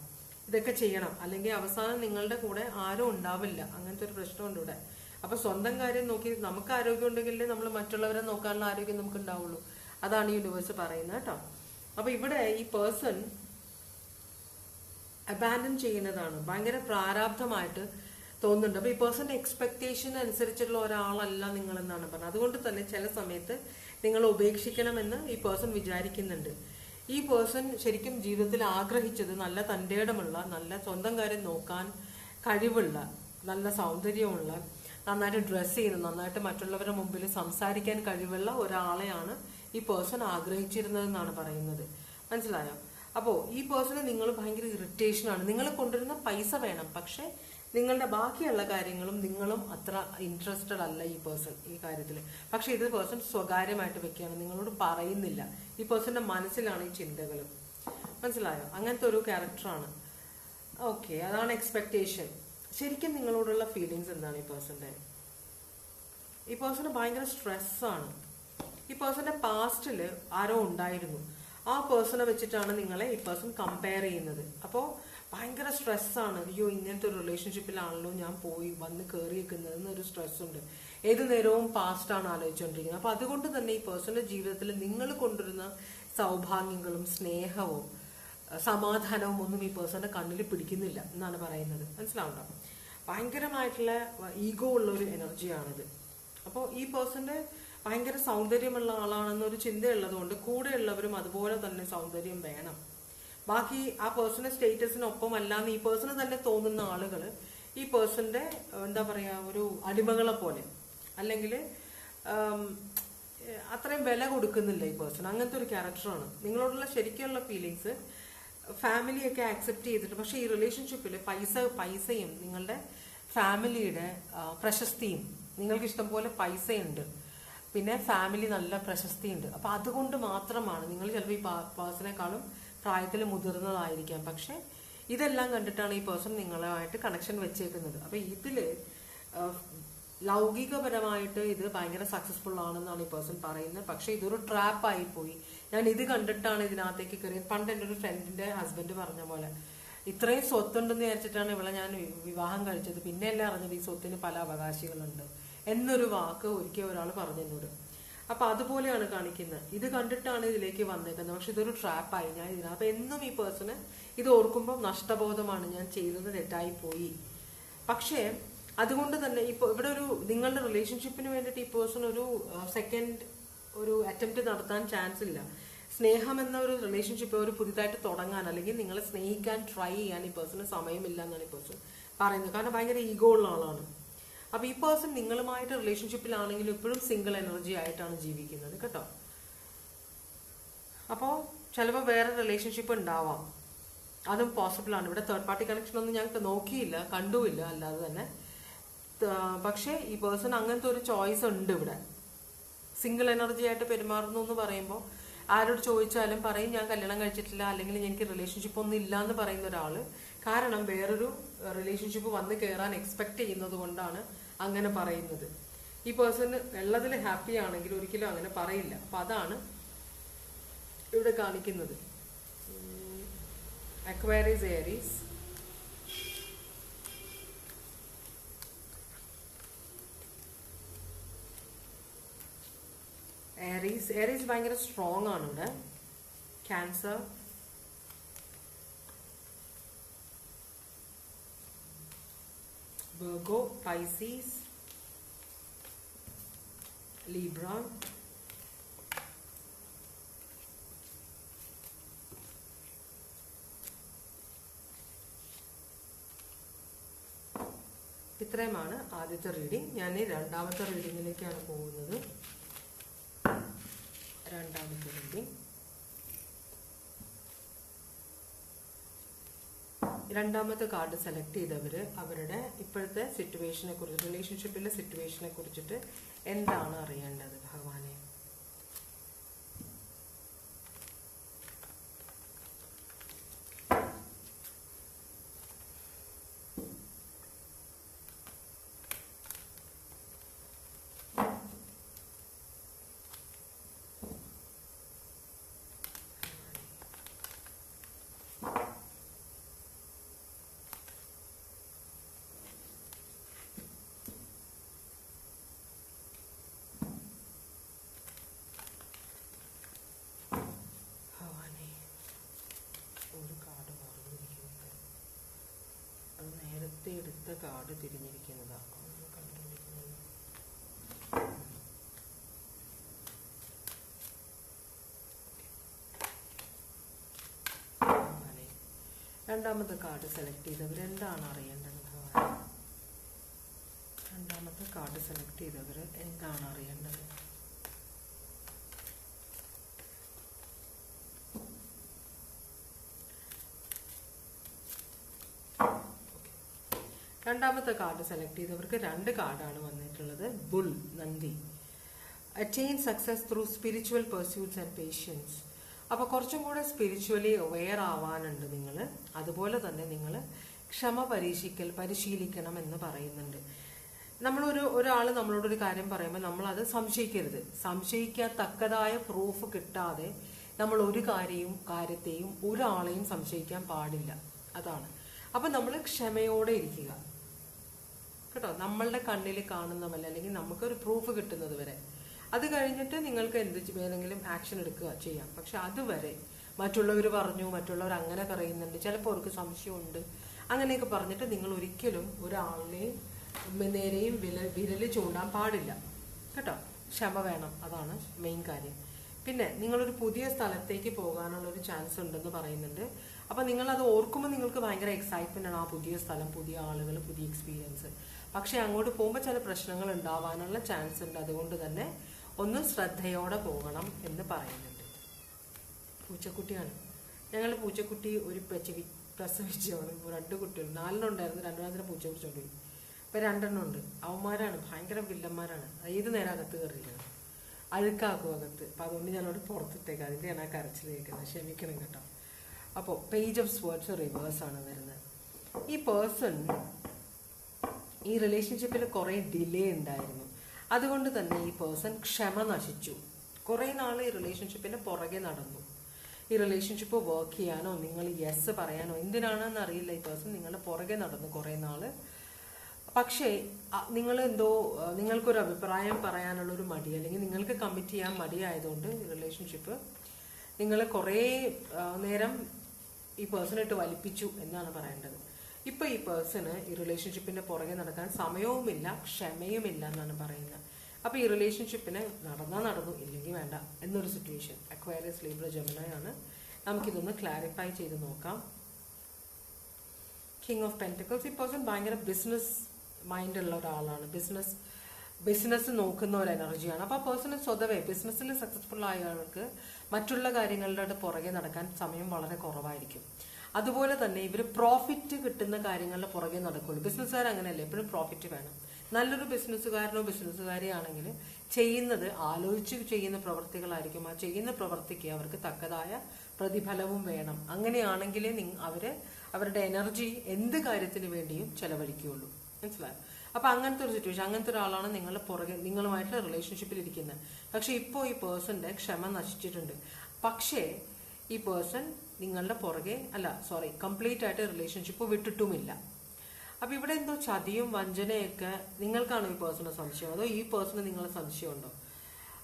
ഇതൊക്കെ ചെയ്യണം. അല്ലെങ്കിൽ അവസാനം നിങ്ങളുടെ കൂടെ ആരും ഉണ്ടാവില്ല. അങ്ങനത്തെ ഒരു പ്രശ്നമുണ്ട് ഇവിടെ. അപ്പൊ സ്വന്തം കാര്യം നോക്കി, നമുക്ക് ആരോഗ്യം ഉണ്ടെങ്കിലേ നമ്മൾ മറ്റുള്ളവരെ നോക്കാനുള്ള ആരോഗ്യം നമുക്ക് ഉണ്ടാവുള്ളൂ. അതാണ് യൂണിവേഴ്സ് പറയുന്നത് കേട്ടോ. അപ്പൊ ഇവിടെ ഈ പേഴ്സൺ അബാൻഡൻ ചെയ്യുന്നതാണ്, ഭയങ്കര പ്രാരാബ്ധമായിട്ട് തോന്നുന്നുണ്ട്. അപ്പൊ ഈ പേഴ്സന്റെ എക്സ്പെക്ടേഷൻ അനുസരിച്ചുള്ള ഒരാളല്ല നിങ്ങൾ എന്നാണ് പറഞ്ഞത്. അതുകൊണ്ട് തന്നെ ചില സമയത്ത് നിങ്ങൾ ഉപേക്ഷിക്കണമെന്ന് ഈ പേഴ്സൺ വിചാരിക്കുന്നുണ്ട്. ഈ പേഴ്സൺ ശരിക്കും ജീവിതത്തിൽ ആഗ്രഹിച്ചത് നല്ല തന്റേടമുള്ള, നല്ല സ്വന്തം കാര്യം നോക്കാൻ കഴിവുള്ള, നല്ല സൗന്ദര്യമുള്ള, നന്നായിട്ട് ഡ്രസ്സ് ചെയ്യുന്ന, നന്നായിട്ട് മറ്റുള്ളവരുടെ മുമ്പിൽ സംസാരിക്കാൻ കഴിവുള്ള ഒരാളെയാണ് ഈ പേഴ്സൺ ആഗ്രഹിച്ചിരുന്നതെന്നാണ് പറയുന്നത്. മനസ്സിലായോ? അപ്പോൾ ഈ പേഴ്സണ് നിങ്ങൾ ഭയങ്കര ഇറിറ്റേഷനാണ്. നിങ്ങൾ കൊണ്ടുവരുന്ന പൈസ വേണം, പക്ഷെ നിങ്ങളുടെ ബാക്കിയുള്ള കാര്യങ്ങളും നിങ്ങളും അത്ര ഇൻട്രസ്റ്റഡ് അല്ല ഈ പേഴ്സൺ ഈ കാര്യത്തിൽ. പക്ഷെ ഇത് പേഴ്സൺ സ്വകാര്യമായിട്ട് വെക്കുകയാണ്, നിങ്ങളോട് പറയുന്നില്ല. ഈ പേഴ്സന്റെ മനസ്സിലാണ് ഈ ചിന്തകൾ. മനസ്സിലായോ? അങ്ങനത്തെ ഒരു ക്യാരക്ടറാണ്. ഓക്കെ, അതാണ് എക്സ്പെക്ടേഷൻ. ശരിക്കും നിങ്ങളോടുള്ള ഫീലിങ്സ് എന്താണ് ഈ പേഴ്സന്റെ? ഈ പേഴ്സണ് ഭയങ്കര സ്ട്രെസ്സാണ്. ഈ പേഴ്സന്റെ പാസ്റ്റിൽ ആരോ ഉണ്ടായിരുന്നു, ആ പേഴ്സണെ വെച്ചിട്ടാണ് നിങ്ങളെ ഈ പേഴ്സൺ കമ്പയർ ചെയ്യുന്നത്. അപ്പോൾ ഭയങ്കര സ്ട്രെസ്സാണ്. അയ്യോ, ഇങ്ങനത്തെ ഒരു റിലേഷൻഷിപ്പിലാണല്ലോ ഞാൻ പോയി വന്ന് കയറിയേക്കുന്നത് എന്നൊരു സ്ട്രെസ് ഉണ്ട്. ഏതു നേരവും പാസ്റ്റാണ് ആലോചിച്ചുകൊണ്ടിരിക്കുന്നത്. അപ്പൊ അതുകൊണ്ട് തന്നെ ഈ പേഴ്സണൽ ജീവിതത്തിൽ നിങ്ങൾ കൊണ്ടുവരുന്ന സൗഭാഗ്യങ്ങളും സ്നേഹവും സമാധാനവും ഒന്നും ഈ പേഴ്സന്റെ കണ്ണിൽ പിടിക്കുന്നില്ല എന്നാണ് പറയുന്നത്. മനസ്സിലാവുണ്ടോ? ഭയങ്കരമായിട്ടുള്ള ഈഗോ ഉള്ള ഒരു എനർജിയാണിത്. അപ്പോൾ ഈ പേഴ്സന്റെ ഭയങ്കര സൗന്ദര്യമുള്ള ആളാണെന്നൊരു ചിന്തയുള്ളത് കൊണ്ട് കൂടെയുള്ളവരും അതുപോലെ തന്നെ സൗന്ദര്യം വേണം. ബാക്കി ആ പേഴ്സണൽ സ്റ്റേറ്റസിനൊപ്പം അല്ലാന്ന് ഈ പേഴ്സണ് തന്നെ തോന്നുന്ന ആളുകൾ ഈ പേഴ്സന്റെ എന്താ പറയാ, ഒരു അടിമകളെ പോലെ, അല്ലെങ്കിൽ അത്രയും വില കൊടുക്കുന്നില്ല ഈ പേഴ്സൺ. അങ്ങനത്തെ ഒരു ക്യാരക്ടറാണ്. നിങ്ങളോടുള്ള ശരിക്കുള്ള ഫീലിങ്സ് ഫാമിലിയൊക്കെ ആക്സെപ്റ്റ് ചെയ്തിട്ട്, പക്ഷെ ഈ റിലേഷൻഷിപ്പിൽ പൈസയും നിങ്ങളുടെ ഫാമിലിയുടെ പ്രശസ്തിയും, നിങ്ങൾക്ക് ഇഷ്ടം പോലെ പൈസയുണ്ട്, പിന്നെ ഫാമിലി നല്ല പ്രശസ്തിയുണ്ട്. അപ്പൊ അതുകൊണ്ട് മാത്രമാണ് നിങ്ങൾ ചിലപ്പോൾ ഈ പേഴ്സണേക്കാളും പ്രായത്തിൽ മുതിർന്നതായിരിക്കാം, പക്ഷെ ഇതെല്ലാം കണ്ടിട്ടാണ് ഈ പേഴ്സൺ നിങ്ങളുമായിട്ട് കണക്ഷൻ വെച്ചേക്കുന്നത്. അപ്പൊ ഇതില് ലൗകികപരമായിട്ട് ഇത് ഭയങ്കര സക്സസ്ഫുൾ ആണെന്നാണ് ഈ പേഴ്സൺ പറയുന്നത്. പക്ഷെ ഇതൊരു ട്രാപ്പ് ആയി പോയി. ഞാൻ ഇത് കണ്ടിട്ടാണ് ഇതിനകത്തേക്ക് കയറിയത്. പണ്ട് എൻ്റെ ഒരു ഫ്രണ്ടിന്റെ ഹസ്ബൻഡ് പറഞ്ഞ പോലെ, ഇത്രയും സ്വത്തുണ്ടെന്ന് വിചാരിച്ചിട്ടാണ് ഇവളെ ഞാൻ വിവാഹം കഴിച്ചത്, പിന്നെയല്ലേ അറിഞ്ഞത് ഈ സ്വത്തിന് പല അവകാശികളുണ്ട് എന്നൊരു വാക്ക് ഒരിക്കൽ ഒരാൾ പറഞ്ഞു എന്നോട്. അപ്പൊ അതുപോലെയാണ് കാണിക്കുന്നത്. ഇത് കണ്ടിട്ടാണ് ഇതിലേക്ക് വന്നേക്കുന്നത്, പക്ഷെ ഇതൊരു ട്രാപ്പായി ഞാൻ ഇതിനകത്ത്. അപ്പൊ എന്നും ഈ പേഴ്സണ് ഇത് ഓർക്കുമ്പോൾ നഷ്ടബോധമാണ്, ഞാൻ ചെയ്തത് തെറ്റായി പോയി. പക്ഷേ അതുകൊണ്ട് തന്നെ ഇപ്പൊ ഇവിടെ ഒരു നിങ്ങളുടെ റിലേഷൻഷിപ്പിന് വേണ്ടിയിട്ട് ഈ പേഴ്സൺ ഒരു സെക്കൻഡ് ഒരു അറ്റംപ്റ്റ് നടത്താൻ ചാൻസ് ഇല്ല. സ്നേഹം എന്ന ഒരു റിലേഷൻഷിപ്പ് ഒരു പുതിയതായിട്ട് തുടങ്ങാൻ, അല്ലെങ്കിൽ നിങ്ങളെ സ്നേഹിക്കാൻ ട്രൈ ചെയ്യാൻ ഈ പേഴ്സണ് സമയമില്ല എന്നാണ് ഈ പേഴ്സൺ പറയുന്നത്. കാരണം ഭയങ്കര ഈഗോ ഉള്ള ആളാണ്. അപ്പൊ ഈ പേഴ്സൺ നിങ്ങളുമായിട്ട് റിലേഷൻഷിപ്പിലാണെങ്കിലും ഇപ്പോഴും സിംഗിൾ എനർജി ആയിട്ടാണ് ജീവിക്കുന്നത് കേട്ടോ. അപ്പോൾ ചിലപ്പോൾ വേറെ റിലേഷൻഷിപ്പ് ഉണ്ടാവാം, അതും പോസിബിൾ ആണ്. ഇവിടെ തേർഡ് പാർട്ടി കണക്ഷൻ ഒന്നും ഞങ്ങൾക്ക് നോക്കിയില്ല, കണ്ടുമില്ല അല്ലാതെ തന്നെ. പക്ഷേ ഈ പേഴ്സൺ അങ്ങനത്തെ ഒരു ചോയ്സ് ഉണ്ട് ഇവിടെ. സിംഗിൾ എനർജി ആയിട്ട് പെരുമാറുന്നു എന്ന് പറയുമ്പോൾ ആരോട് ചോദിച്ചാലും പറയും ഞാൻ കല്യാണം കഴിച്ചിട്ടില്ല, അല്ലെങ്കിൽ എനിക്ക് റിലേഷൻഷിപ്പ് ഒന്നും ഇല്ല എന്ന് പറയുന്ന ഒരാള്. കാരണം വേറൊരു റിലേഷൻഷിപ്പ് വന്ന് കയറാൻ എക്സ്പെക്ട് ചെയ്യുന്നത് കൊണ്ടാണ് അങ്ങനെ പറയുന്നത്. ഈ പേഴ്സൺ ഉള്ളതിൽ ഹാപ്പി ആണെങ്കിൽ ഒരിക്കലും അങ്ങനെ പറയില്ല. അപ്പൊ അതാണ് ഇവിടെ കാണിക്കുന്നത്. അക്വേറിയസ്, ഏരീസ്, ഏരീസ് ഭയങ്കര സ്ട്രോങ് ആണ് ഇവിടെ. ക്യാൻസർ, Virgo, Pisces, Libra, ഇത്രയുമാണ് ആദ്യത്തെ റീഡിംഗ്. ഞാൻ രണ്ടാമത്തെ റീഡിങ്ങിലേക്കാണ് പോകുന്നത്. രണ്ടാമത്തെ റീഡിംഗ്, രണ്ടാമത്തെ കാർഡ് സെലക്ട് ചെയ്തവര് അവരുടെ ഇപ്പോഴത്തെ സിറ്റുവേഷനെ കുറിച്ച്, റിലേഷൻഷിപ്പിലെ സിറ്റുവേഷനെ കുറിച്ചിട്ട് എന്താണ് അറിയേണ്ടത് ഭഗവാനെ? കാർഡ് തിരിഞ്ഞിരിക്കുന്നതാണ്. രണ്ടാമത്തെ കാർഡ് സെലക്ട് ചെയ്തവർ എന്താണ് അറിയേണ്ടത് ഭഗവാൻ? രണ്ടാമത്തെ കാർഡ് സെലക്ട് ചെയ്തവർ എന്താണ് അറിയേണ്ടത്? രണ്ടാമത്തെ കാർഡ് സെലക്ട് ചെയ്തവർക്ക് 2 കാർഡാണ് വന്നിട്ടുള്ളത്. ബുൾ, നന്ദി. Attain success through spiritual pursuits and patience. അപ്പോൾ കുറച്ചും കൂടെ സ്പിരിച്വലി അവെയർ ആവാനുണ്ട് നിങ്ങൾ. അതുപോലെ തന്നെ നിങ്ങൾ ക്ഷമ പരിശീലിക്കണം എന്ന് പറയുന്നുണ്ട്. ഒരാൾ നമ്മളോടൊരു കാര്യം പറയുമ്പോൾ നമ്മളത് സംശയിക്കരുത്. സംശയിക്കത്തക്കതായ പ്രൂഫ് കിട്ടാതെ നമ്മൾ ഒരു കാര്യത്തെയും ഒരാളെയും സംശയിക്കാൻ പാടില്ല. അതാണ്. അപ്പം നമ്മൾ ക്ഷമയോടെ ഇരിക്കുക കേട്ടോ. നമ്മളുടെ കണ്ണിൽ കാണുന്നതല്ല, അല്ലെങ്കിൽ നമുക്കൊരു പ്രൂഫ് കിട്ടുന്നത് വരെ. അത് കഴിഞ്ഞിട്ട് നിങ്ങൾക്ക് എന്ത് വേണമെങ്കിലും ആക്ഷൻ എടുക്കുക ചെയ്യാം. പക്ഷെ അതുവരെ മറ്റുള്ളവർ പറഞ്ഞു, മറ്റുള്ളവർ അങ്ങനെ പറയുന്നുണ്ട്, ചിലപ്പോൾ അവർക്ക് സംശയമുണ്ട്, അങ്ങനെയൊക്കെ പറഞ്ഞിട്ട് നിങ്ങൾ ഒരിക്കലും ഒരാളിനെയും നേരെയും വിരൽ ചൂണ്ടാൻ പാടില്ല കേട്ടോ. ക്ഷമ വേണം, അതാണ് മെയിൻ കാര്യം. പിന്നെ നിങ്ങളൊരു പുതിയ സ്ഥലത്തേക്ക് പോകാനുള്ള ഒരു ചാൻസ് ഉണ്ടെന്ന് പറയുന്നുണ്ട്. അപ്പം നിങ്ങളത് ഓർക്കുമ്പോൾ നിങ്ങൾക്ക് ഭയങ്കര എക്സൈറ്റ്മെന്റ് ആണ്. ആ പുതിയ സ്ഥലം, പുതിയ ആളുകൾ, പുതിയ എക്സ്പീരിയൻസ്. പക്ഷെ അങ്ങോട്ട് പോകുമ്പോൾ ചില പ്രശ്നങ്ങൾ ഉണ്ടാവാനുള്ള ചാൻസ് ഉണ്ട്. അതുകൊണ്ട് തന്നെ ഒന്ന് ശ്രദ്ധയോടെ പോകണം എന്ന് പറയുന്നുണ്ട്. പൂച്ചക്കുട്ടിയാണ്. ഞങ്ങൾ പൂച്ചക്കുട്ടി ഒരു പ്രസവിച്ചാണ്. 2 കുട്ടികൾ, 4 ഉണ്ടായിരുന്നു. 2 പൂച്ച പിടിച്ചോണ്ട് പോയി. ഇപ്പം 2 ഉണ്ട്. അവന്മാരാണ്, ഭയങ്കര വില്ലന്മാരാണ്. ഏത് നേരം അകത്ത് കയറിയിരിക്കണം, അഴുക്കാക്കും അകത്ത്. അപ്പം അതുകൊണ്ട് ഞാനവിടെ പുറത്തിട്ടേക്കാം. അതിൻ്റെയാണ് ആ കരച്ചിൽ കേൾക്കുന്നത്. ക്ഷമിക്കണം കേട്ടോ. അപ്പോൾ പേജ് ഓഫ് സ്വേർഡ്സ് റിവേഴ്സ് ആണ് വരുന്നത്. ഈ പേഴ്സൺ ഈ റിലേഷൻഷിപ്പിൽ കുറേ ഡിലേ ഉണ്ടായിരുന്നു. അതുകൊണ്ട് തന്നെ ഈ പേഴ്സൺ ക്ഷമ നശിച്ചു. കുറേ നാൾ ഈ റിലേഷൻഷിപ്പിന്റെ പുറകെ നടന്നു. ഈ റിലേഷൻഷിപ്പ് വർക്ക് ചെയ്യാനോ നിങ്ങൾ യെസ് പറയാനോ എന്തിനാണെന്ന് അറിയില്ല, ഈ പേഴ്സൺ നിങ്ങളുടെ പുറകെ നടന്നു കുറേ നാൾ. പക്ഷേ നിങ്ങൾക്കൊരു അഭിപ്രായം പറയാനുള്ളൊരു മടി, അല്ലെങ്കിൽ നിങ്ങൾക്ക് കമ്മിറ്റ് ചെയ്യാൻ മടിയായതുകൊണ്ട് റിലേഷൻഷിപ്പ് നിങ്ങൾ കുറേ നേരം ഈ പേഴ്സണിട്ട് വലിപ്പിച്ചു എന്നാണ് പറയേണ്ടത്. ഇപ്പൊ ഈ പേഴ്സണ് ഈ റിലേഷൻഷിപ്പിന്റെ പുറകെ നടക്കാൻ സമയവുമില്ല, ക്ഷമയുമില്ല എന്നാണ് പറയുന്നത്. അപ്പൊ ഈ റിലേഷൻഷിപ്പിന് നടന്നു, ഇല്ലെങ്കിൽ വേണ്ട എന്നൊരു സിറ്റുവേഷൻ. അക്വയറിയസ്, ലീബ്ര, ജെമിനി ആണ്. നമുക്കിതൊന്ന് ക്ലാരിഫൈ ചെയ്ത് നോക്കാം. King of pentacles. ഈ പേഴ്സൺ ഭയങ്കര ബിസിനസ് മൈൻഡ് ഉള്ള ഒരാളാണ്. ബിസിനസ് നോക്കുന്ന ഒരു എനർജിയാണ്. അപ്പൊ ആ പേഴ്സണ് സ്വതവേ ബിസിനസ്സിൽ സക്സസ്ഫുൾ ആയ ആൾക്ക് മറ്റുള്ള കാര്യങ്ങളുടെ പുറകെ നടക്കാൻ സമയം വളരെ കുറവായിരിക്കും. അതുപോലെ തന്നെ ഇവർ പ്രോഫിറ്റ് കിട്ടുന്ന കാര്യങ്ങളുടെ പുറകെ നടക്കുള്ളൂ. ബിസിനസ്സുകാർ അങ്ങനെയല്ലേ, എപ്പോഴും പ്രോഫിറ്റ് വേണം. നല്ലൊരു ബിസിനസ്സുകാരനോ ബിസിനസ്സുകാരിയാണെങ്കിൽ ചെയ്യുന്നത് ആലോചിച്ച് ചെയ്യുന്ന പ്രവൃത്തികളായിരിക്കും. ആ ചെയ്യുന്ന പ്രവൃത്തിക്ക് അവർക്ക് തക്കതായ പ്രതിഫലവും വേണം. അങ്ങനെയാണെങ്കിലേ അവരുടെ എനർജി എന്ത് കാര്യത്തിന് വേണ്ടിയും ചെലവഴിക്കുകയുള്ളൂ. മനസ്സിലായോ? അപ്പൊ അങ്ങനത്തെ ഒരു സിറ്റുവേഷൻ, അങ്ങനത്തെ ഒരാളാണ് നിങ്ങളുമായിട്ട് റിലേഷൻഷിപ്പിൽ ഇരിക്കുന്നത്. പക്ഷെ ഇപ്പോൾ ഈ പേഴ്സന്റെ ക്ഷമ നശിച്ചിട്ടുണ്ട്. പക്ഷേ ഈ പേഴ്സൺ നിങ്ങളുടെ പുറകെ കംപ്ലീറ്റ് ആയിട്ട് റിലേഷൻഷിപ്പ് വിട്ടിട്ടുമില്ല. അപ്പൊ ഇവിടെ എന്തോ ചതിയും വഞ്ചനയൊക്കെ. നിങ്ങൾക്കാണോ ഈ പേഴ്സണെ സംശയം, അതോ ഈ പേഴ്സണ് നിങ്ങളെ സംശയമുണ്ടോ?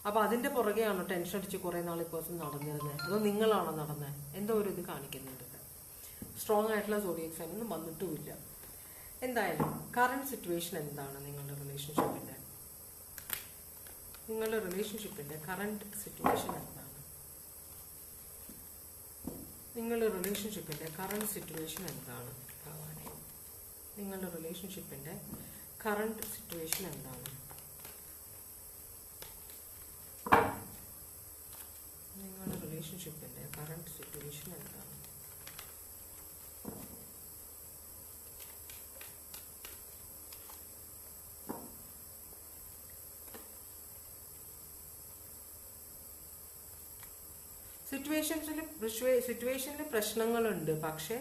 അപ്പൊ അതിന്റെ പുറകെയാണോ ടെൻഷൻ അടിച്ച് കുറെ നാൾ ഈ പേഴ്സൺ നടന്നിരുന്നത്, അതോ നിങ്ങളാണോ നടന്നത്? എന്തോ ഒരു ഇത് കാണിക്കുന്നുണ്ട്. സ്ട്രോങ് ആയിട്ടുള്ള സോഡിയക് സൈൻ ഒന്നും വന്നിട്ടുമില്ല. എന്തായാലും കറന്റ് സിറ്റുവേഷൻ എന്താണ് നിങ്ങളുടെ റിലേഷൻഷിപ്പിന്റെ കറന്റ് സിറ്റുവേഷൻ എന്താണ്? നിങ്ങളുടെ റിലേഷൻഷിപ്പിന്റെ കറന്റ് സിറ്റുവേഷൻ എന്താണ്? നിങ്ങളുടെ റിലേഷൻഷിപ്പിന്റെ കറന്റ് സിറ്റുവേഷൻ എന്താണ്? നിങ്ങളുടെ റിലേഷൻഷിപ്പിന്റെ കറന്റ് സിറ്റുവേഷൻ എന്താണ്? സിറ്റുവേഷനിൽ പ്രശ്നങ്ങളുണ്ട്. പക്ഷെ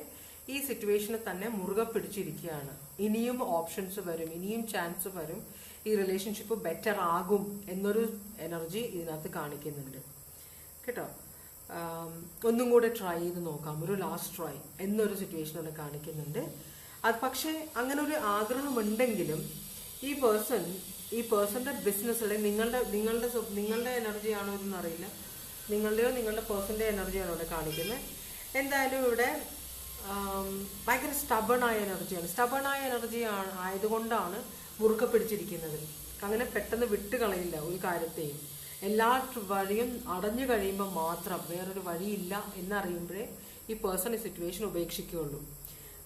ഈ സിറ്റുവേഷനെ തന്നെ മുറുകെ പിടിച്ചിരിക്കുകയാണ്. ഇനിയും ഓപ്ഷൻസ് വരും, ഇനിയും ചാൻസ് വരും, ഈ റിലേഷൻഷിപ്പ് ബെറ്റർ ആകും എന്നൊരു എനർജി ഇതിനകത്ത് കാണിക്കുന്നുണ്ട് കേട്ടോ. ഒന്നും കൂടെ ട്രൈ ചെയ്ത് നോക്കാം, ഒരു ലാസ്റ്റ് ട്രൈ എന്നൊരു സിറ്റുവേഷൻ അവിടെ കാണിക്കുന്നുണ്ട്. അത് പക്ഷെ അങ്ങനെ ഒരു ആഗ്രഹമുണ്ടെങ്കിലും ഈ പേഴ്സന്റെ ബിസിനസ്, അല്ലെങ്കിൽ നിങ്ങളുടെ എനർജി ആണോ എന്നൊന്നും അറിയില്ല, നിങ്ങളുടെയോ നിങ്ങളുടെ പേഴ്സന്റെ എനർജിയാണോ ഇവിടെ കാണിക്കുന്നത്. എന്തായാലും ഇവിടെ ഭയങ്കര സ്റ്റബണായ എനർജിയാണ്. സ്റ്റബണായ എനർജി ആയതുകൊണ്ടാണ് മുറുക്കെ പിടിച്ചിരിക്കുന്നത്. അങ്ങനെ പെട്ടെന്ന് വിട്ടുകളയില്ല ഒരു കാര്യത്തെയും. എല്ലാ വഴിയും അടഞ്ഞു കഴിയുമ്പോൾ മാത്രം വേറൊരു വഴിയില്ല എന്നറിയുമ്പോഴേ ഈ പേഴ്സൺ ഈ സിറ്റുവേഷൻ ഉപേക്ഷിക്കുകയുള്ളൂ.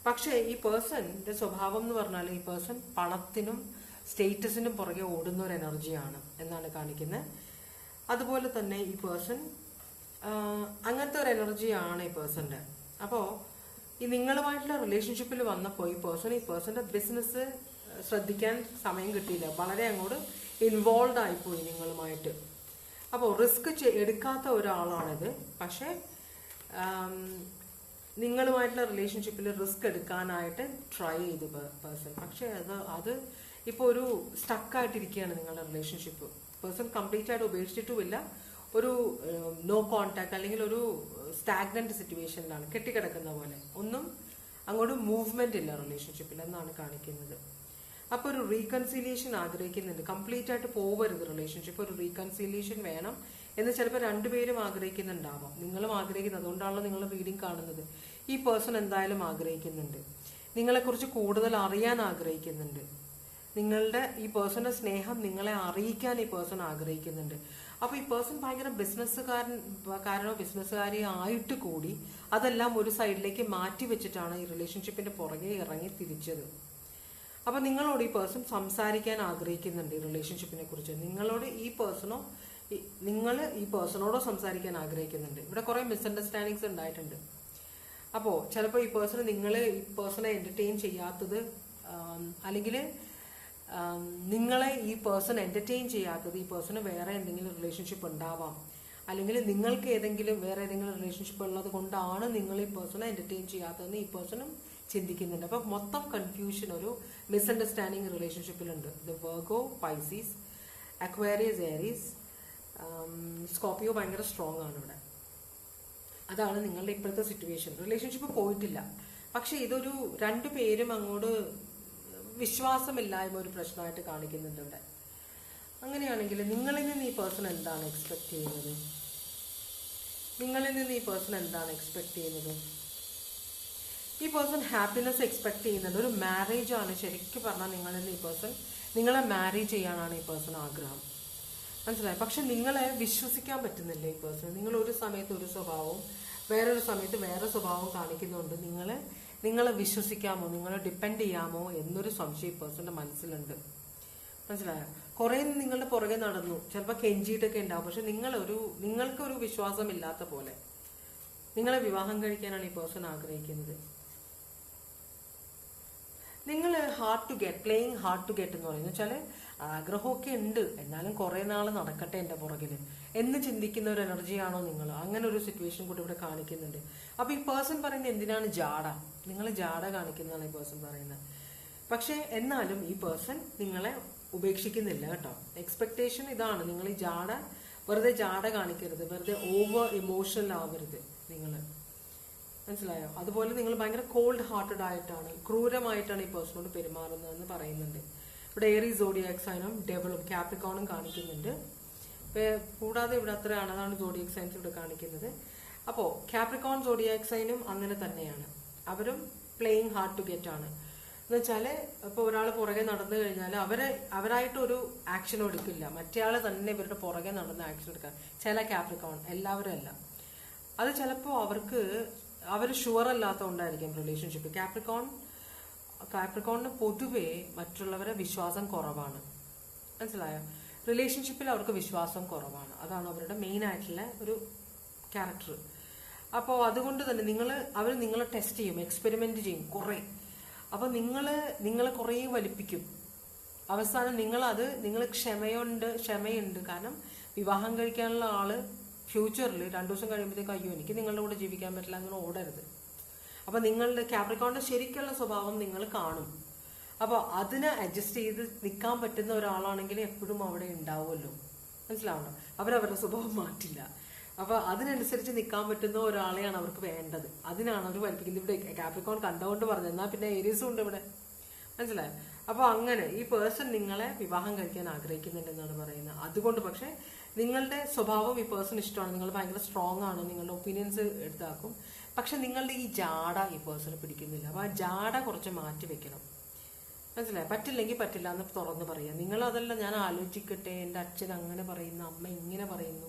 പക്ഷേ ഈ പേഴ്സന്റെ സ്വഭാവം എന്ന് പറഞ്ഞാൽ ഈ പേഴ്സൺ പണത്തിനും സ്റ്റേറ്റസിനും പുറകെ ഓടുന്ന ഒരു എനർജിയാണ് എന്നാണ് കാണിക്കുന്നത്. അതുപോലെ തന്നെ ഈ പേഴ്സൺ അങ്ങനത്തെ ഒരു എനർജിയാണ് ഈ പേഴ്സന്റെ. അപ്പോൾ ഈ നിങ്ങളുമായിട്ടുള്ള റിലേഷൻഷിപ്പിൽ വന്നപ്പോൾ ഈ പേഴ്സന്റെ ബിസിനസ് ശ്രദ്ധിക്കാൻ സമയം കിട്ടിയില്ല. വളരെ അങ്ങോട്ട് ഇൻവോൾവ് ആയിപ്പോയി നിങ്ങളുമായിട്ട്. അപ്പോൾ റിസ്ക് എടുക്കാത്ത ഒരാളാണിത്. പക്ഷേ നിങ്ങളുമായിട്ടുള്ള റിലേഷൻഷിപ്പിൽ റിസ്ക് എടുക്കാനായിട്ട് ട്രൈ ചെയ്തു പേഴ്സൺ. പക്ഷേ അത് ഇപ്പോൾ ഒരു സ്റ്റക്കായിട്ടിരിക്കുകയാണ് നിങ്ങളുടെ റിലേഷൻഷിപ്പ്. പേഴ്സൺ കംപ്ലീറ്റ് ആയിട്ട് ഉപേക്ഷിച്ചിട്ടുമില്ല. ഒരു നോ കോണ്ടാക്ട് അല്ലെങ്കിൽ ഒരു സ്റ്റാഗ്നന്റ് സിറ്റുവേഷനിലാണ്, കെട്ടിക്കിടക്കുന്ന പോലെ. ഒന്നും അങ്ങോട്ട് മൂവ്മെന്റ് ഇല്ല റിലേഷൻഷിപ്പിൽ എന്നാണ് കാണിക്കുന്നത്. അപ്പോൾ ഒരു റീകൺസിലിയേഷൻ ആഗ്രഹിക്കുന്നുണ്ട്. കംപ്ലീറ്റ് ആയിട്ട് പോവരുത് റിലേഷൻഷിപ്പ്, ഒരു റീകൺസിലിയേഷൻ വേണം എന്ന് ചിലപ്പോൾ രണ്ടുപേരും ആഗ്രഹിക്കുന്നുണ്ടാവാം. നിങ്ങളും ആഗ്രഹിക്കുന്നത്, അതുകൊണ്ടാണല്ലോ നിങ്ങൾ റീഡിങ് കാണുന്നത്. ഈ പേഴ്സൺ എന്തായാലും ആഗ്രഹിക്കുന്നുണ്ട്, നിങ്ങളെക്കുറിച്ച് കൂടുതൽ അറിയാൻ ആഗ്രഹിക്കുന്നുണ്ട്. നിങ്ങളുടെ ഈ പേഴ്സന്റെ സ്നേഹം നിങ്ങളെ അറിയിക്കാൻ ഈ പേഴ്സൺ ആഗ്രഹിക്കുന്നുണ്ട്. അപ്പൊ ഈ പേഴ്സൺ ഭയങ്കര ബിസിനസ്സുകാരനോ ബിസിനസ്സുകാരിയോ ആയിട്ട് കൂടി അതെല്ലാം ഒരു സൈഡിലേക്ക് മാറ്റി വെച്ചിട്ടാണ് ഈ റിലേഷൻഷിപ്പിന്റെ പുറകെ ഇറങ്ങി തിരിച്ചത്. അപ്പൊ നിങ്ങളോട് ഈ പേഴ്സൺ സംസാരിക്കാൻ ആഗ്രഹിക്കുന്നുണ്ട് ഈ റിലേഷൻഷിപ്പിനെ കുറിച്ച്. നിങ്ങളോട് നിങ്ങൾ ഈ പേഴ്സണോടോ സംസാരിക്കാൻ ആഗ്രഹിക്കുന്നുണ്ട്. ഇവിടെ കുറെ മിസ്അണ്ടർസ്റ്റാൻഡിങ്സ് ഉണ്ടായിട്ടുണ്ട്. അപ്പോൾ ചിലപ്പോൾ ഈ പേഴ്സണെ എന്റർടൈൻ ചെയ്യാത്തത്, അല്ലെങ്കിൽ നിങ്ങളെ ഈ പേഴ്സൺ എന്റർടൈൻ ചെയ്യാത്തത് ഈ പേഴ്സണ് വേറെ എന്തെങ്കിലും റിലേഷൻഷിപ്പ് ഉണ്ടാവാം. അല്ലെങ്കിൽ നിങ്ങൾക്ക് വേറെ ഏതെങ്കിലും റിലേഷൻഷിപ്പ് ഉള്ളത് കൊണ്ടാണ് നിങ്ങൾ ഈ പേഴ്സണെ എന്റർടൈൻ ചെയ്യാത്തതെന്ന് ഈ പേഴ്സണും ചിന്തിക്കുന്നുണ്ട്. അപ്പൊ മൊത്തം കൺഫ്യൂഷൻ, ഒരു മിസ്അണ്ടർസ്റ്റാൻഡിങ് റിലേഷൻഷിപ്പിലുണ്ട്. The Virgo, Pisces, Aquarius, Aries, Scorpio ഭയങ്കര സ്ട്രോങ് ആണ് ഇവിടെ. അതാണ് നിങ്ങളുടെ ഇപ്പോഴത്തെ സിറ്റുവേഷൻ. റിലേഷൻഷിപ്പ് പോയിട്ടില്ല, പക്ഷെ ഇതൊരു രണ്ടുപേരും അങ്ങോട്ട് വിശ്വാസമില്ലായ്മ ഒരു പ്രശ്നമായിട്ട് കാണിക്കുന്നുണ്ട് ഇവിടെ. അങ്ങനെയാണെങ്കിൽ നിങ്ങളിൽ നിന്ന് ഈ പേഴ്സൺ എന്താണ് എക്സ്പെക്ട് ചെയ്യുന്നത്? ഈ പേഴ്സൺ ഹാപ്പിനെസ് എക്സ്പെക്ട് ചെയ്യുന്നുണ്ട്. ഒരു മാരേജ് ആണ് ശരിക്കും പറഞ്ഞാൽ. നിങ്ങളിൽ നിന്ന് ഈ പേഴ്സൺ നിങ്ങളെ മാരേജ് ചെയ്യാനാണ് ഈ പേഴ്സൺ ആഗ്രഹം. മനസ്സിലായി? പക്ഷെ നിങ്ങളെ വിശ്വസിക്കാൻ പറ്റുന്നില്ല ഈ പേഴ്സൺ. നിങ്ങൾ ഒരു സമയത്ത് ഒരു സ്വഭാവവും വേറൊരു സമയത്ത് വേറെ സ്വഭാവം കാണിക്കുന്നുണ്ട്. നിങ്ങളെ വിശ്വസിക്കാമോ, നിങ്ങളെ ഡിപ്പെൻഡ് ചെയ്യാമോ എന്നൊരു സംശയം ഈ പേഴ്സന്റെ മനസ്സിലുണ്ട്. മനസ്സിലായോ? കുറെ നിങ്ങളുടെ പുറകെ നടന്നു, ചിലപ്പോൾ കെഞ്ചിയിട്ടൊക്കെ ഉണ്ടാവും. പക്ഷെ നിങ്ങൾക്കൊരു വിശ്വാസമില്ലാത്ത പോലെ. നിങ്ങളെ വിവാഹം കഴിക്കാനാണ് ഈ പേഴ്സൺ ആഗ്രഹിക്കുന്നത്. നിങ്ങൾ പ്ലേയിങ് ഹാർഡ് ടു ഗെറ്റ് എന്ന് പറയുന്നത് വെച്ചാൽ ആഗ്രഹമൊക്കെ ഉണ്ട്, എന്നാലും കുറെ നാൾ നടക്കട്ടെ എൻ്റെ പുറകിൽ എന്ന് ചിന്തിക്കുന്ന ഒരു എനർജിയാണോ നിങ്ങൾ? അങ്ങനെ ഒരു സിറ്റുവേഷൻ കൂടി ഇവിടെ കാണിക്കുന്നുണ്ട്. അപ്പൊ ഈ പേഴ്സൺ പറയുന്നത് എന്തിനാണ് ജാട? നിങ്ങൾ ജാട കാണിക്കുന്നതാണ് ഈ പേഴ്സൺ പറയുന്നത്. പക്ഷെ എന്നാലും ഈ പേഴ്സൺ നിങ്ങളെ ഉപേക്ഷിക്കുന്നില്ല കേട്ടോ. എക്സ്പെക്ടേഷൻ ഇതാണ്, നിങ്ങൾ ഈ വെറുതെ ജാട കാണിക്കരുത്, വെറുതെ ഓവർ ഇമോഷണൽ ആവരുത് നിങ്ങൾ. മനസ്സിലായോ? അതുപോലെ നിങ്ങൾ ഭയങ്കര കോൾഡ് ഹാർട്ടഡ് ആയിട്ടാണ്, ക്രൂരമായിട്ടാണ് ഈ പേഴ്സണോട് പെരുമാറുന്നതെന്ന് പറയുന്നുണ്ട്. ഇവിടെ ഏരീസ് സോഡിയാക് സൈനും ഡെവിളും കാപ്രിക്കോണും കാണിക്കുന്നുണ്ട്. കൂടാതെ ഇവിടെ അത്രയാണ്, അതാണ് സോഡിയാക് സൈൻസ് ഇവിടെ കാണിക്കുന്നത്. അപ്പോൾ കാപ്രിക്കോൺ സോഡിയാക് സൈനും അങ്ങനെ തന്നെയാണ്. അവരും പ്ലേയിങ് ഹാർഡ് ടു ഗെറ്റ് ആണ്. എന്ന് വെച്ചാല് ഇപ്പൊ ഒരാൾ പുറകെ നടന്നു കഴിഞ്ഞാൽ അവരായിട്ടൊരു ആക്ഷൻ എടുക്കില്ല, മറ്റേയാള് തന്നെ ഇവരുടെ പുറകെ നടന്ന് ആക്ഷൻ എടുക്കാൻ. ചില കാപ്രിക്കോൺ, എല്ലാവരും അല്ല. അത് ചിലപ്പോൾ അവർ ഷുവർ അല്ലാത്തതുകൊണ്ടായിരിക്കും റിലേഷൻഷിപ്പ്. കാപ്രിക്കോണിന് പൊതുവെ മറ്റുള്ളവരെ വിശ്വാസം കുറവാണ്. മനസ്സിലായോ? റിലേഷൻഷിപ്പിൽ അവർക്ക് വിശ്വാസം കുറവാണ്. അതാണ് അവരുടെ മെയിൻ ആയിട്ടുള്ള ഒരു ക്യാരക്ടർ. അപ്പോൾ അതുകൊണ്ട് തന്നെ അവർ നിങ്ങളെ ടെസ്റ്റ് ചെയ്യും, എക്സ്പെരിമെന്റ് ചെയ്യും കുറെ. അപ്പൊ നിങ്ങളെ കുറെ വലിപ്പിക്കും. അവസാനം നിങ്ങൾ ക്ഷമയുണ്ട്. കാരണം വിവാഹം കഴിക്കാനുള്ള ആള് ഫ്യൂച്ചറിൽ 2 ദിവസം കഴിയുമ്പോഴത്തേക്ക് അയ്യോ എനിക്ക് നിങ്ങളുടെ കൂടെ ജീവിക്കാൻ പറ്റില്ല അങ്ങനെ ഓടരുത്. അപ്പൊ നിങ്ങളുടെ കാപ്രിക്കോണിന്റെ ശരിക്കുള്ള സ്വഭാവം നിങ്ങൾ കാണും. അപ്പൊ അതിനെ അഡ്ജസ്റ്റ് ചെയ്ത് നിൽക്കാൻ പറ്റുന്ന ഒരാളാണെങ്കിൽ എപ്പോഴും അവിടെ ഉണ്ടാവുമല്ലോ. മനസ്സിലാവണം? അവരവരുടെ സ്വഭാവം മാറ്റില്ല. അപ്പൊ അതിനനുസരിച്ച് നിൽക്കാൻ പറ്റുന്ന ഒരാളെയാണ് അവർക്ക് വേണ്ടത്. അതിനാണ് അവർ വലിപ്പിക്കുന്നത്. ഇവിടെ കാപ്രിക്കോൺ കണ്ടുകൊണ്ട് പറഞ്ഞു, എന്നാൽ പിന്നെ ഏരീസും ഉണ്ട് ഇവിടെ. മനസ്സിലായോ? അപ്പൊ അങ്ങനെ ഈ പേഴ്സൺ നിങ്ങളെ വിവാഹം കഴിക്കാൻ ആഗ്രഹിക്കുന്നുണ്ടെന്നാണ് പറയുന്നത്. അതുകൊണ്ട് പക്ഷെ നിങ്ങളുടെ സ്വഭാവം ഈ പേഴ്സൺ ഇഷ്ടമാണ്. നിങ്ങൾ ഭയങ്കര സ്ട്രോങ് ആണ്, നിങ്ങളുടെ ഒപ്പീനിയൻസ് എടുത്താക്കും. പക്ഷെ നിങ്ങളുടെ ഈ ജാട ഈ പേഴ്സണ് പിടിക്കുന്നില്ല. അപ്പോൾ ആ ജാട കുറച്ച് മാറ്റി വെക്കണം. മനസ്സിലായി? പറ്റില്ലെങ്കിൽ പറ്റില്ല എന്ന് തുറന്ന് പറയാം. നിങ്ങളതല്ല, ഞാൻ ആലോചിക്കട്ടെ, എൻ്റെ അച്ഛൻ അങ്ങനെ പറയുന്നു, അമ്മ ഇങ്ങനെ പറയുന്നു,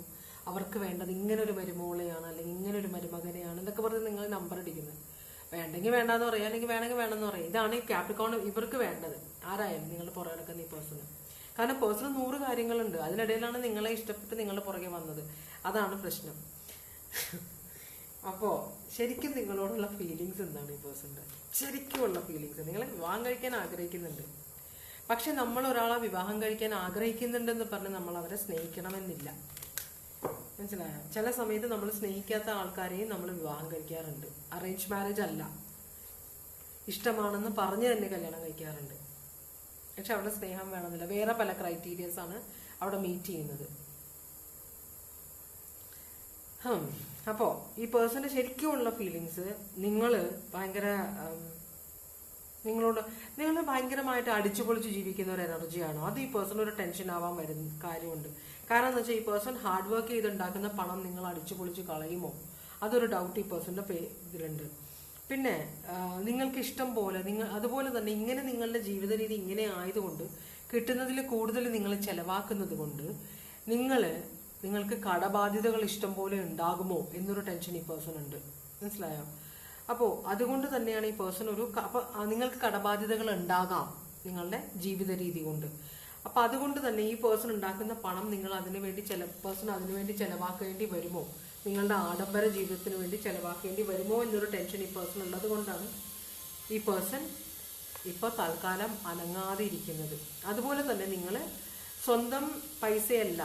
അവർക്ക് വേണ്ടത് ഇങ്ങനെ ഒരു മരുമോളെയാണ് അല്ലെങ്കിൽ ഇങ്ങനെ ഒരു മരുമകനെയാണ് എന്നൊക്കെ പറഞ്ഞ് നിങ്ങൾ നമ്പർ അടിക്കുന്നത്. വേണ്ടെങ്കിൽ വേണ്ടാന്ന് പറയാം, അല്ലെങ്കിൽ വേണമെങ്കിൽ വേണമെന്ന് പറയാം. ഇതാണ് ഈ ക്യാപ്രിക്കോൺ ഇവർക്ക് വേണ്ടത്. ആരായാലും നിങ്ങൾ പുറകെ നടക്കുന്ന ഈ പേഴ്സണ്. കാരണം പേഴ്സണ് 100 കാര്യങ്ങളുണ്ട്. അതിനിടയിലാണ് നിങ്ങളെ ഇഷ്ടപ്പെട്ട് നിങ്ങളുടെ പുറകെ വന്നത്. അതാണ് പ്രശ്നം. അപ്പോൾ ശരിക്കും നിങ്ങളോടുള്ള ഫീലിങ്സ് എന്താണ് ഈ പേഴ്സണിൻ്റെ? ശരിക്കുമുള്ള ഫീലിങ്സ്. നിങ്ങളെ വിവാഹം കഴിക്കാൻ ആഗ്രഹിക്കുന്നുണ്ട്. പക്ഷെ നമ്മൾ ഒരാളെ വിവാഹം കഴിക്കാൻ ആഗ്രഹിക്കുന്നുണ്ടെന്ന് പറഞ്ഞ് നമ്മൾ അവരെ സ്നേഹിക്കണമെന്നില്ല. മനസ്സിലായോ? ചില സമയത്ത് നമ്മൾ സ്നേഹിക്കാത്ത ആൾക്കാരെയും നമ്മൾ വിവാഹം കഴിക്കാറുണ്ട്. അറേഞ്ച് മാരേജ് അല്ല, ഇഷ്ടമാണെന്ന് പറഞ്ഞ് തന്നെ കല്യാണം കഴിക്കാറുണ്ട്. പക്ഷെ അവിടെ സ്നേഹം വേണമെന്നില്ല. വേറെ പല ക്രൈറ്റീരിയസ് ആണ് അവിടെ മീറ്റ് ചെയ്യുന്നത്. അപ്പോൾ ഈ പേഴ്സന്റെ ശരിക്കുമുള്ള ഫീലിങ്സ്, നിങ്ങൾ ഭയങ്കര നിങ്ങൾ ഭയങ്കരമായിട്ട് അടിച്ചുപൊളിച്ച് ജീവിക്കുന്ന ഒരു എനർജിയാണോ? അത് ഈ പേഴ്സൺ ഒരു ടെൻഷൻ ആവാൻ വരുന്ന കാര്യമുണ്ട്. കാരണം എന്ന് വെച്ചാൽ ഈ പേഴ്സൺ ഹാർഡ് വർക്ക് ചെയ്തുണ്ടാക്കുന്ന പണം നിങ്ങൾ അടിച്ചുപൊളിച്ച് കളയുമോ? അതൊരു ഡൗട്ട് ഈ പേഴ്സന്റെ ഇതിലുണ്ട്. പിന്നെ നിങ്ങൾക്ക് ഇഷ്ടം പോലെ അതുപോലെ തന്നെ ഇങ്ങനെ നിങ്ങളുടെ ജീവിത രീതി ഇങ്ങനെ ആയതുകൊണ്ട് കിട്ടുന്നതിൽ കൂടുതൽ നിങ്ങൾ ചെലവാക്കുന്നത് കൊണ്ട് നിങ്ങൾക്ക് കടബാധ്യതകൾ ഇഷ്ടം പോലെ ഉണ്ടാകുമോ എന്നൊരു ടെൻഷൻ ഈ പേഴ്സൺ ഉണ്ട്. മനസ്സിലായോ? അപ്പോൾ അതുകൊണ്ട് തന്നെയാണ് ഈ പേഴ്സൺ അപ്പോൾ നിങ്ങൾക്ക് കടബാധ്യതകൾ ഉണ്ടാകാം നിങ്ങളുടെ ജീവിത രീതി കൊണ്ട്. അപ്പൊ അതുകൊണ്ട് തന്നെ ഈ പേഴ്സൺ ഉണ്ടാക്കുന്ന പണം നിങ്ങൾ അതിനുവേണ്ടി ചെലവാക്കേണ്ടി വരുമോ? നിങ്ങളുടെ ആഡംബര ജീവിതത്തിന് വേണ്ടി ചെലവാക്കേണ്ടി വരുമോ എന്നൊരു ടെൻഷൻ ഈ പേഴ്സൺ ഉള്ളത് കൊണ്ടാണ് ഈ പേഴ്സൺ ഇപ്പോൾ തൽക്കാലം അനങ്ങാതെ ഇരിക്കുന്നത്. അതുപോലെ തന്നെ നിങ്ങൾ സ്വന്തം പൈസയല്ല,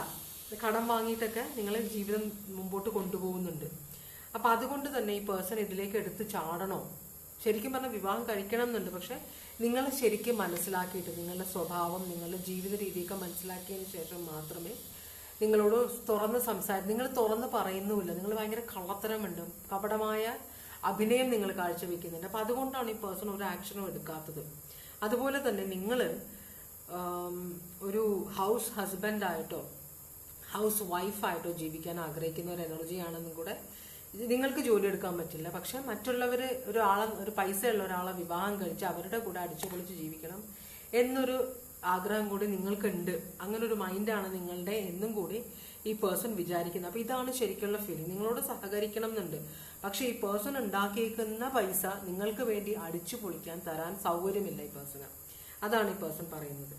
കടം വാങ്ങിയിട്ടൊക്കെ നിങ്ങൾ ജീവിതം മുമ്പോട്ട് കൊണ്ടുപോകുന്നുണ്ട്. അപ്പം അതുകൊണ്ട് തന്നെ ഈ പേഴ്സൺ ഇതിലേക്ക് എടുത്ത് ചാടണോ? ശരിക്കും പറഞ്ഞാൽ വിവാഹം കഴിക്കണം എന്നുണ്ട്. പക്ഷെ നിങ്ങൾ ശരിക്കും മനസ്സിലാക്കിയിട്ട് നിങ്ങളുടെ സ്വഭാവം, നിങ്ങളുടെ ജീവിത രീതിയൊക്കെ മനസ്സിലാക്കിയതിന് ശേഷം മാത്രമേ നിങ്ങളോട് നിങ്ങൾ തുറന്ന് പറയുന്നുമില്ല. നിങ്ങൾ ഭയങ്കര കള്ളത്തരമുണ്ട്, കപടമായ അഭിനയം നിങ്ങൾ കാഴ്ചവെക്കുന്നുണ്ട്. അപ്പം അതുകൊണ്ടാണ് ഈ പേഴ്സൺ ഒരു ആക്ഷനും എടുക്കാത്തത്. അതുപോലെ തന്നെ നിങ്ങൾ ഒരു ഹൗസ് ഹസ്ബൻഡായിട്ടോ ഹൗസ് വൈഫായിട്ടോ ജീവിക്കാൻ ആഗ്രഹിക്കുന്ന ഒരു എനർജിയാണെന്നും കൂടെ. നിങ്ങൾക്ക് ജോലി എടുക്കാൻ പറ്റില്ല, പക്ഷെ മറ്റുള്ളവർ ഒരു പൈസയുള്ള ഒരാളെ വിവാഹം കഴിച്ച് അവരുടെ കൂടെ അടിച്ചുപൊളിച്ച് ജീവിക്കണം എന്നൊരു ആഗ്രഹം കൂടി നിങ്ങൾക്കുണ്ട്. അങ്ങനെ ഒരു മൈൻഡാണ് നിങ്ങളുടെ എന്നും കൂടി ഈ പേഴ്സൺ വിചാരിക്കുന്നത്. അപ്പൊ ഇതാണ് ശരിക്കുള്ള ഫീലിംഗ്. നിങ്ങളോട് സഹകരിക്കണം എന്നുണ്ട്, പക്ഷെ ഈ പേഴ്സൺ ഉണ്ടാക്കിയേക്കുന്ന പൈസ നിങ്ങൾക്ക് വേണ്ടി അടിച്ചു പൊളിക്കാൻ തരാൻ സൗകര്യമില്ല ഈ പേഴ്സണ്. അതാണ് ഈ പേഴ്സൺ പറയുന്നത്.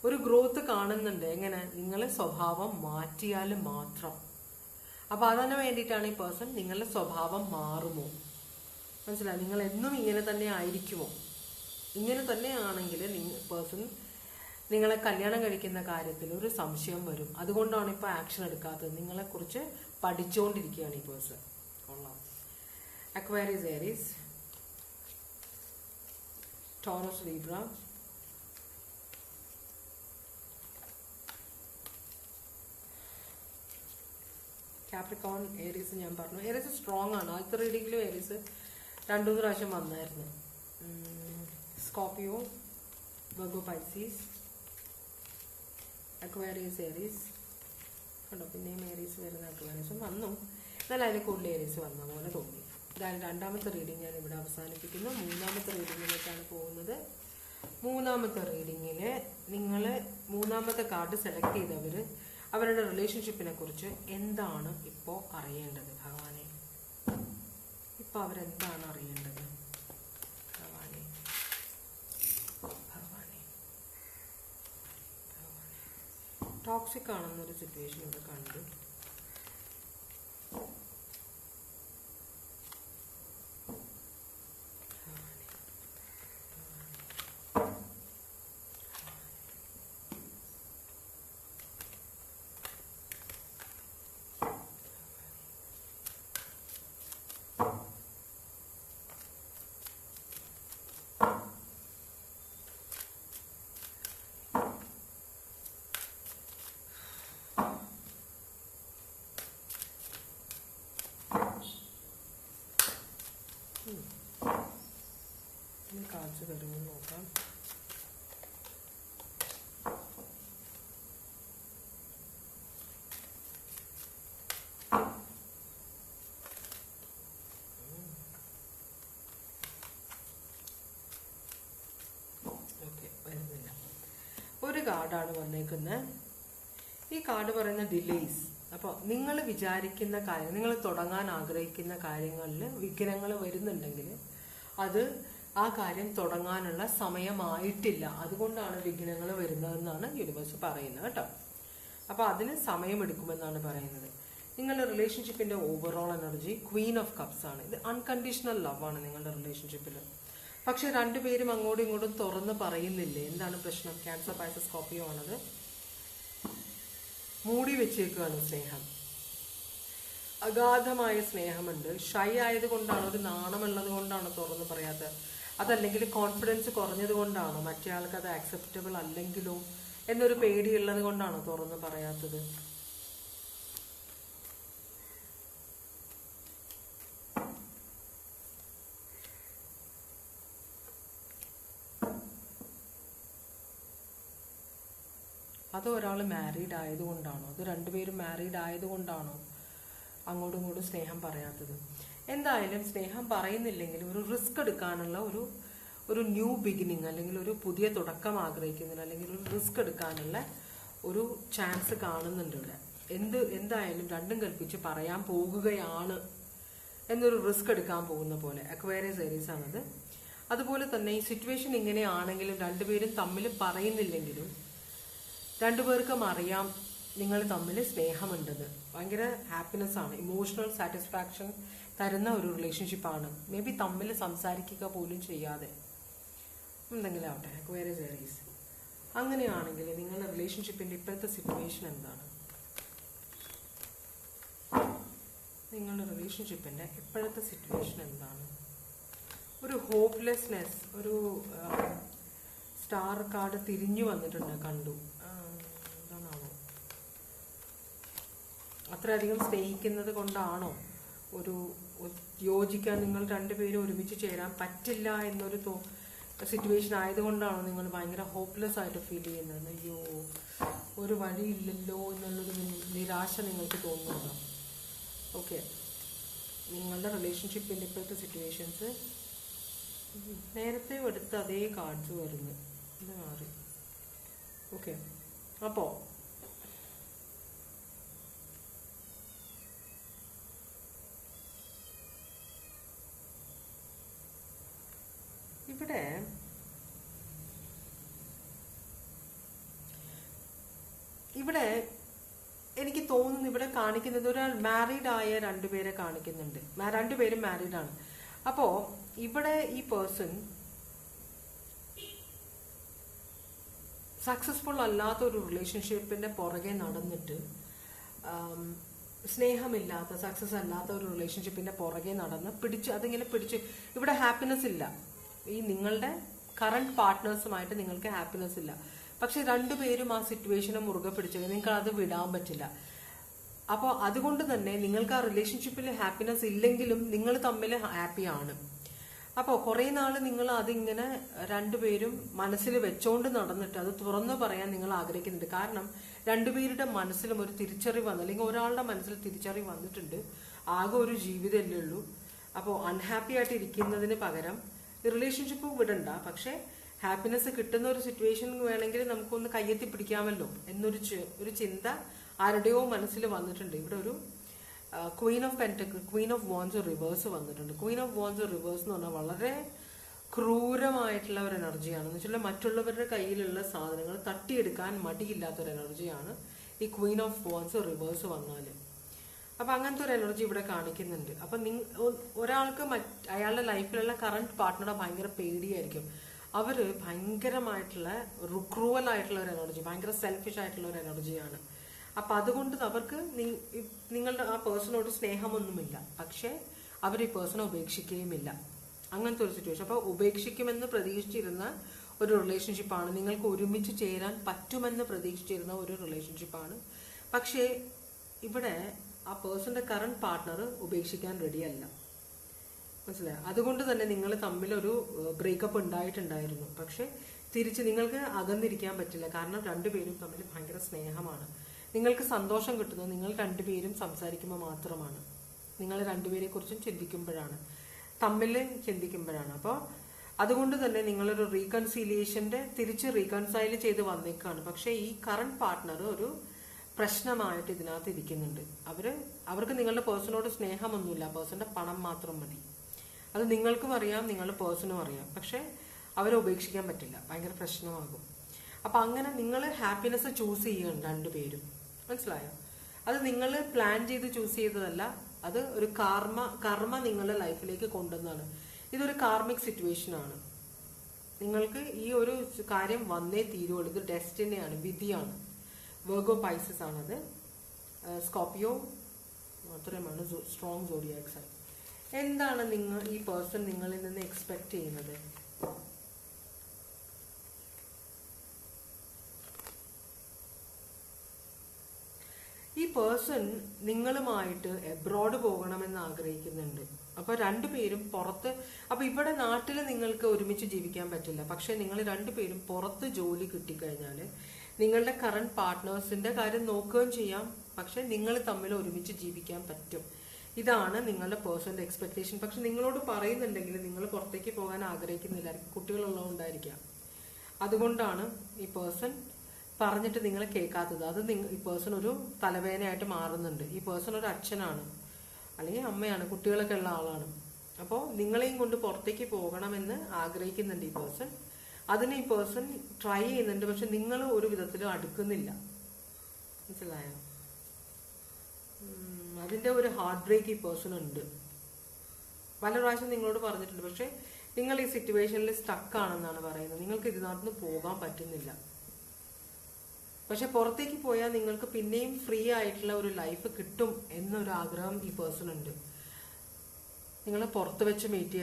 ഒരു ഗ്രോത്ത് കാണുന്നുണ്ട്. എങ്ങനെ? നിങ്ങളെ സ്വഭാവം മാറ്റിയാൽ മാത്രം. അപ്പൊ അതിന് വേണ്ടിയിട്ടാണ് ഈ പേഴ്സൺ നിങ്ങളുടെ സ്വഭാവം മാറുമോ? മനസ്സിലായി? നിങ്ങൾ എന്നും ഇങ്ങനെ തന്നെ ആയിരിക്കുമോ? ഇങ്ങനെ തന്നെ ആണെങ്കിൽ പേഴ്സൺ നിങ്ങളെ കല്യാണം കഴിക്കുന്ന കാര്യത്തിൽ ഒരു സംശയം വരും. അതുകൊണ്ടാണ് ഇപ്പോൾ ആക്ഷൻ എടുക്കാത്തത്. നിങ്ങളെക്കുറിച്ച് പഠിച്ചുകൊണ്ടിരിക്കുകയാണ് ഈ പേഴ്സൺ. കൊള്ളാം. Aquarius, Aries, Taurus, Libra, Capricorn, Aries ഞാൻ പറഞ്ഞു. ഏരീസ് സ്ട്രോങ് ആണ്. ആദ്യത്തെ റീഡിങ്ങിലും ഏരീസ് 2-3 പ്രാവശ്യം വന്നായിരുന്നു. Scorpio, Virgo, Pisces, Aquarius, Aries കണ്ടോ. പിന്നെയും ഏരീസ് വരുന്ന അക്വേറിയസും വന്നു. എന്നാൽ അതിന് കൂടുതൽ ഏരീസ് വന്ന പോലെ തോന്നി. ഇതാണ് 2ാമത്തെ റീഡിങ്. ഞാൻ ഇവിടെ അവസാനിപ്പിക്കുന്നു. 3ാമത്തെ റീഡിങ്ങിലേക്കാണ് പോകുന്നത്. 3ാമത്തെ റീഡിങ്ങിൽ നിങ്ങൾ 3ാമത്തെ കാർഡ് സെലക്ട് ചെയ്തവർ അവരുടെ റിലേഷൻഷിപ്പിനെ കുറിച്ച് എന്താണ് ഇപ്പോൾ അറിയേണ്ടത്? ഭഗവാനെ, ഇപ്പോൾ അവരെന്താണ് അറിയേണ്ടത്? ഭഗവാനെ, ഭഗവാനെ, ഭഗവാനെ. ടോക്സിക് ആണെന്നൊരു സിറ്റുവേഷൻ ഇവിടെ കണ്ടു. കാർഡാണ് വന്നേക്കുന്നത്. ഈ കാർഡ് പറയുന്ന ഡിലേസ്. അപ്പോൾ നിങ്ങൾ വിചാരിക്കുന്ന കാര്യം, നിങ്ങൾ തുടങ്ങാൻ ആഗ്രഹിക്കുന്ന കാര്യങ്ങളിൽ വിഘ്നങ്ങൾ വരുന്നുണ്ടെങ്കിൽ അത് ആ കാര്യം തുടങ്ങാനുള്ള സമയമായിട്ടില്ല, അതുകൊണ്ടാണ് വിഘ്നങ്ങൾ വരുന്നതെന്നാണ് യൂണിവേഴ്സ് പറയുന്നത് കേട്ടോ. അപ്പോൾ അതിന് സമയമെടുക്കുമെന്നാണ് പറയുന്നത്. നിങ്ങളുടെ റിലേഷൻഷിപ്പിന്റെ overall energy queen of cups ആണ്. ഇത് അൺകണ്ടീഷണൽ ലവ് ആണ് നിങ്ങളുടെ റിലേഷൻഷിപ്പിൽ. പക്ഷെ രണ്ടുപേരും അങ്ങോട്ടും ഇങ്ങോട്ടും തുറന്ന് പറയുന്നില്ലേ? എന്താണ് പ്രശ്നം? ക്യാൻസർ, പൈസസ്, സ്കോർപ്പിയോ ആണത്. മൂടി വെച്ചേക്കുകയാണ് സ്നേഹം. അഗാധമായ സ്നേഹമുണ്ട്. ഷൈ ആയതുകൊണ്ടാണോ, ഒരു നാണമുള്ളത് കൊണ്ടാണോ തുറന്ന് പറയാത്തത്? അതല്ലെങ്കിൽ കോൺഫിഡൻസ് കുറഞ്ഞത് കൊണ്ടാണോ, മറ്റേ ആൾക്ക് അത് ആക്സെപ്റ്റബിൾ അല്ലെങ്കിലോ എന്നൊരു പേടിയുള്ളത് കൊണ്ടാണോ തുറന്ന് പറയാത്തത്? അത് ഒരാൾ മാരീഡ് ആയതുകൊണ്ടാണോ, അത് രണ്ടുപേരും മാരീഡ് ആയതുകൊണ്ടാണോ അങ്ങോട്ടും ഇങ്ങോട്ടും സ്നേഹം പറയാത്തത്? എന്തായാലും സ്നേഹം പറയുന്നില്ലെങ്കിൽ ഒരു റിസ്ക് എടുക്കാനുള്ള ഒരു ന്യൂ ബിഗിനിങ്, അല്ലെങ്കിൽ ഒരു പുതിയ തുടക്കം ആഗ്രഹിക്കുന്നതിന്, അല്ലെങ്കിൽ ഒരു റിസ്ക് എടുക്കാനുള്ള ഒരു ചാൻസ് കാണുന്നുണ്ട് ഇവിടെ. എന്തായാലും രണ്ടും കൽപ്പിച്ച് പറയാൻ പോകുകയാണ് എന്നൊരു റിസ്ക് എടുക്കാൻ പോകുന്ന പോലെ. അക്വേറിയസ് ഏരീസ് ആണത്. അതുപോലെ തന്നെ ഈ സിറ്റുവേഷൻ ഇങ്ങനെയാണെങ്കിലും രണ്ടുപേരും തമ്മിൽ പറയുന്നില്ലെങ്കിലും രണ്ടുപേർക്കും അറിയാം നിങ്ങൾ തമ്മിൽ സ്നേഹമുണ്ടെന്ന്. ഭയങ്കര ഹാപ്പിനെസ് ആണ്, ഇമോഷണൽ സാറ്റിസ്ഫാക്ഷൻ തരുന്ന ഒരു റിലേഷൻഷിപ്പാണ്. മേ ബി തമ്മിൽ സംസാരിക്കുക പോലും ചെയ്യാതെ എന്തെങ്കിലും ആവട്ടെ. Aquarius Aries. അങ്ങനെയാണെങ്കിൽ നിങ്ങളുടെ റിലേഷൻഷിപ്പിന്റെ ഇപ്പോഴത്തെ സിറ്റുവേഷൻ എന്താണ്? നിങ്ങളുടെ റിലേഷൻഷിപ്പിന്റെ ഇപ്പോഴത്തെ സിറ്റുവേഷൻ എന്താണ്? ഒരു ഹോപ്പ്ലെസ്നെസ്, ഒരു സ്റ്റാർ കാർഡ് തിരിഞ്ഞു വന്നിട്ടുണ്ട്, കണ്ടു. എന്താണാവോ? അത്രയധികം സ്നേഹിക്കുന്നത് കൊണ്ടാണോ ഒരു യോജിക്കാൻ, നിങ്ങൾ രണ്ടുപേരും ഒരുമിച്ച് ചേരാൻ പറ്റില്ല എന്നൊരു സിറ്റുവേഷൻ ആയതുകൊണ്ടാണോ നിങ്ങൾ ഭയങ്കര ഹോപ്പ്ലെസ് ആയിട്ട് ഫീൽ ചെയ്യുന്നത്? അയ്യോ, ഒരു വഴിയില്ലല്ലോ എന്നുള്ളൊരു നിരാശ നിങ്ങൾക്ക് തോന്നുന്നുണ്ടോ? ഓക്കെ, നിങ്ങളുടെ റിലേഷൻഷിപ്പിൻ്റെ ഇപ്പോഴത്തെ സിറ്റുവേഷൻസ് നേരത്തെ എടുത്ത അതേ കാർഡ്സ് വരുന്നു, ഇത് മാറി. ഓക്കെ, അപ്പോൾ ഇവിടെ എനിക്ക് തോന്നുന്നു ഇവിടെ കാണിക്കുന്നത് ഒരാൾ മാരീഡ് ആയ രണ്ടുപേരെ കാണിക്കുന്നുണ്ട്. രണ്ടുപേരും മാരീഡാണ്. അപ്പോ ഇവിടെ ഈ പേഴ്സൺ സക്സസ്ഫുൾ അല്ലാത്ത ഒരു റിലേഷൻഷിപ്പിന്റെ പുറകെ നടന്നിട്ട്, സ്നേഹമില്ലാത്ത, സക്സസ് അല്ലാത്ത ഒരു റിലേഷൻഷിപ്പിന്റെ പുറകെ നടന്ന് അതിങ്ങനെ പിടിച്ച്, ഇവിടെ ഹാപ്പിനെസ് ഇല്ല. ഈ നിങ്ങളുടെ കറണ്ട് പാർട്ട്നേഴ്സുമായിട്ട് നിങ്ങൾക്ക് ഹാപ്പിനെസ് ഇല്ല. പക്ഷെ രണ്ടുപേരും ആ സിറ്റുവേഷനെ മുറുകെ പിടിച്ചത്, നിങ്ങൾക്ക് അത് വിടാൻ പറ്റില്ല. അപ്പോൾ അതുകൊണ്ട് തന്നെ നിങ്ങൾക്ക് ആ റിലേഷൻഷിപ്പിൽ ഹാപ്പിനെസ് ഇല്ലെങ്കിലും നിങ്ങൾ തമ്മിൽ ഹാപ്പിയാണ്. അപ്പോൾ കുറേ നാൾ നിങ്ങൾ അതിങ്ങനെ രണ്ടുപേരും മനസ്സിൽ വെച്ചോണ്ട് നടന്നിട്ട് അത് തുറന്നു പറയാൻ നിങ്ങൾ ആഗ്രഹിക്കുന്നുണ്ട്. കാരണം രണ്ടുപേരുടെ മനസ്സിലും ഒരു തിരിച്ചറിവ് വന്നു, അല്ലെങ്കിൽ ഒരാളുടെ മനസ്സിൽ തിരിച്ചറിവ് വന്നിട്ടുണ്ട്, ആകെ ഒരു ജീവിതമല്ലേ ഉള്ളൂ. അപ്പോൾ അൺഹാപ്പി ആയിട്ട് ഇരിക്കുന്നതിന് പകരം റിലേഷൻഷിപ്പ് വിടണ്ട, പക്ഷെ ഹാപ്പിനെസ് കിട്ടുന്ന ഒരു സിറ്റുവേഷൻ വേണമെങ്കിൽ നമുക്കൊന്ന് കയ്യെത്തി പിടിക്കാമല്ലോ എന്നൊരു ചിന്ത ആരുടെയോ മനസ്സിൽ വന്നിട്ടുണ്ട്. ഇവിടെ ഒരു Queen of pentacle, Queen of wands reverse വന്നിട്ടുണ്ട്. ക്വീൻ ഓഫ് വാൻസ് റിവേഴ്സ് എന്ന് പറഞ്ഞാൽ വളരെ ക്രൂരമായിട്ടുള്ള ഒരു എനർജിയാണ്. എന്ന് വെച്ചാൽ മറ്റുള്ളവരുടെ കയ്യിലുള്ള സാധനങ്ങൾ തട്ടിയെടുക്കാൻ മടിയില്ലാത്തൊരു എനർജിയാണ് ഈ ക്വീൻ ഓഫ് വാൻസ് റിവേഴ്സ് വന്നാൽ. അപ്പൊ അങ്ങനത്തെ ഒരു എനർജി ഇവിടെ കാണിക്കുന്നുണ്ട്. അപ്പൊ ഒരാൾക്ക് അയാളുടെ ലൈഫിലുള്ള കറണ്ട് പാർട്ട്ണറെ ഭയങ്കര പേടിയായിരിക്കും. അവര് ഭയങ്കരമായിട്ടുള്ള ക്രൂവൽ ആയിട്ടുള്ള ഒരു എനർജി, ഭയങ്കര സെൽഫിഷ് ആയിട്ടുള്ള ഒരു എനർജിയാണ്. അപ്പൊ അതുകൊണ്ട് അവർക്ക് നിങ്ങളുടെ ആ പേഴ്സണോട് സ്നേഹമൊന്നുമില്ല, പക്ഷെ അവർ ഈ പേഴ്സണെ ഉപേക്ഷിക്കുകയുമില്ല. അങ്ങനത്തെ ഒരു സിറ്റുവേഷൻ. അപ്പൊ ഉപേക്ഷിക്കുമെന്ന് പ്രതീക്ഷിച്ചിരുന്ന ഒരു റിലേഷൻഷിപ്പാണ്, നിങ്ങൾക്ക് ഒരുമിച്ച് ചേരാൻ പറ്റുമെന്ന് പ്രതീക്ഷിച്ചിരുന്ന ഒരു റിലേഷൻഷിപ്പാണ്. പക്ഷേ ഇവിടെ ആ പേഴ്സന്റെ കറണ്ട് പാർട്ട്ണർ ഉപേക്ഷിക്കാൻ റെഡിയല്ല, മനസ്സിലായോ? അതുകൊണ്ട് തന്നെ നിങ്ങൾ തമ്മിലൊരു ബ്രേക്കപ്പ് ഉണ്ടായിട്ടുണ്ടായിരുന്നു. പക്ഷെ തിരിച്ച് നിങ്ങൾക്ക് അകന്നിരിക്കാൻ പറ്റില്ല, കാരണം രണ്ടുപേരും തമ്മിൽ ഭയങ്കര സ്നേഹമാണ്. നിങ്ങൾക്ക് സന്തോഷം കിട്ടുന്നത് നിങ്ങൾ രണ്ടുപേരും സംസാരിക്കുമ്പോൾ മാത്രമാണ്, നിങ്ങൾ രണ്ടുപേരെ കുറിച്ചും ചിന്തിക്കുമ്പോഴാണ്, തമ്മിൽ ചിന്തിക്കുമ്പോഴാണ്. അപ്പോൾ അതുകൊണ്ട് തന്നെ നിങ്ങളൊരു റീകൺസീലിയേഷന്റെ തിരിച്ച് റീകൺസൈൽ ചെയ്ത് വന്നേക്കാണ്. പക്ഷെ ഈ കറണ്ട് പാർട്ട്ണർ ഒരു പ്രശ്നമായിട്ട് ഇതിനകത്ത് ഇരിക്കുന്നുണ്ട്. അവർക്ക് നിങ്ങളുടെ പേഴ്സണോട് സ്നേഹമൊന്നുമില്ല, പേഴ്സന്റെ പണം മാത്രം മതി. അത് നിങ്ങൾക്കും അറിയാം, നിങ്ങളുടെ പേഴ്സണും അറിയാം. പക്ഷെ അവരെ ഉപേക്ഷിക്കാൻ പറ്റില്ല, ഭയങ്കര പ്രശ്നമാകും. അപ്പൊ അങ്ങനെ നിങ്ങൾ ഹാപ്പിനെസ് ചൂസ് ചെയ്യണം രണ്ടുപേരും, മനസ്സിലായോ? അത് നിങ്ങൾ പ്ലാൻ ചെയ്ത് ചൂസ് ചെയ്തതല്ല, അത് ഒരു കർമ്മ നിങ്ങളുടെ ലൈഫിലേക്ക് കൊണ്ടുവന്നാണ്. ഇതൊരു കാർമിക് സിറ്റുവേഷൻ ആണ്. നിങ്ങൾക്ക് ഈ ഒരു കാര്യം വന്നേ തീരുള്ളൂ. ഇത് ഡെസ്റ്റിനിയാണ്, വിധിയാണ്. വെർഗോ പൈസസ് ആണത്. സ്കോർപിയോ മാത്രമാണ് സ്ട്രോങ് സോഡിയാക് സൈൻ. എന്താണ് ഈ പേഴ്സൺ നിങ്ങളിൽ നിന്ന് എക്സ്പെക്ട് ചെയ്യുന്നത്? ഈ പേഴ്സൺ നിങ്ങളുമായിട്ട് എബ്രോഡ് പോകണമെന്ന് ആഗ്രഹിക്കുന്നുണ്ട്. അപ്പൊ രണ്ടുപേരും പുറത്ത്, അപ്പൊ ഇവിടെ നാട്ടിൽ നിങ്ങൾക്ക് ഒരുമിച്ച് ജീവിക്കാൻ പറ്റില്ല. പക്ഷെ നിങ്ങൾ രണ്ടുപേരും പുറത്ത് ജോലി കിട്ടിക്കഴിഞ്ഞാൽ നിങ്ങളുടെ കറണ്ട് പാർട്ട്നേഴ്സിന്റെ കാര്യം നോക്കുകയും ചെയ്യാം. പക്ഷെ നിങ്ങൾ തമ്മിൽ ഒരുമിച്ച് ജീവിക്കാൻ പറ്റും. ഇതാണ് നിങ്ങളുടെ പേഴ്സന്റെ എക്സ്പെക്ടേഷൻ. പക്ഷെ നിങ്ങളോട് പറയുന്നുണ്ടെങ്കിൽ നിങ്ങൾ പുറത്തേക്ക് പോകാൻ ആഗ്രഹിക്കുന്നില്ല, കുട്ടികളുള്ളതുകൊണ്ടായിരിക്കാം. അതുകൊണ്ടാണ് ഈ പേഴ്സൺ പറഞ്ഞിട്ട് നിങ്ങൾ കേൾക്കാത്തത്. അത് ഈ പേഴ്സൺ ഒരു തലവേദനയായിട്ട് മാറുന്നുണ്ട്. ഈ പേഴ്സൺ ഒരു അച്ഛനാണ്, അല്ലെങ്കിൽ അമ്മയാണ്, കുട്ടികളൊക്കെ ഉള്ള ആളാണ്. അപ്പോൾ നിങ്ങളെയും കൊണ്ട് പുറത്തേക്ക് പോകണമെന്ന് ആഗ്രഹിക്കുന്നുണ്ട് ഈ പേഴ്സൺ. അതിന് ഈ പേഴ്സൺ ട്രൈ ചെയ്യുന്നുണ്ട്. പക്ഷെ നിങ്ങൾ ഒരു വിധത്തിലും അടുക്കുന്നില്ല, മനസ്സിലായോ? അതിന്റെ ഒരു ഹാർട്ട് ബ്രേക്ക് ഈ പേഴ്സൺ ഉണ്ട്. പല പ്രാവശ്യം നിങ്ങളോട് പറഞ്ഞിട്ടുണ്ട്. പക്ഷെ നിങ്ങൾ ഈ സിറ്റുവേഷനിൽ സ്റ്റക്ക് ആണെന്നാണ് പറയുന്നത്. നിങ്ങൾക്ക് ഇതിനകത്ത് പോകാൻ പറ്റുന്നില്ല. പക്ഷെ പുറത്തേക്ക് പോയാൽ നിങ്ങൾക്ക് പിന്നെയും ഫ്രീ ആയിട്ടുള്ള ഒരു കിട്ടും എന്നൊരു ആഗ്രഹം ഈ പേഴ്സൺ ഉണ്ട്. നിങ്ങൾ പുറത്ത് വെച്ച് മീറ്റ്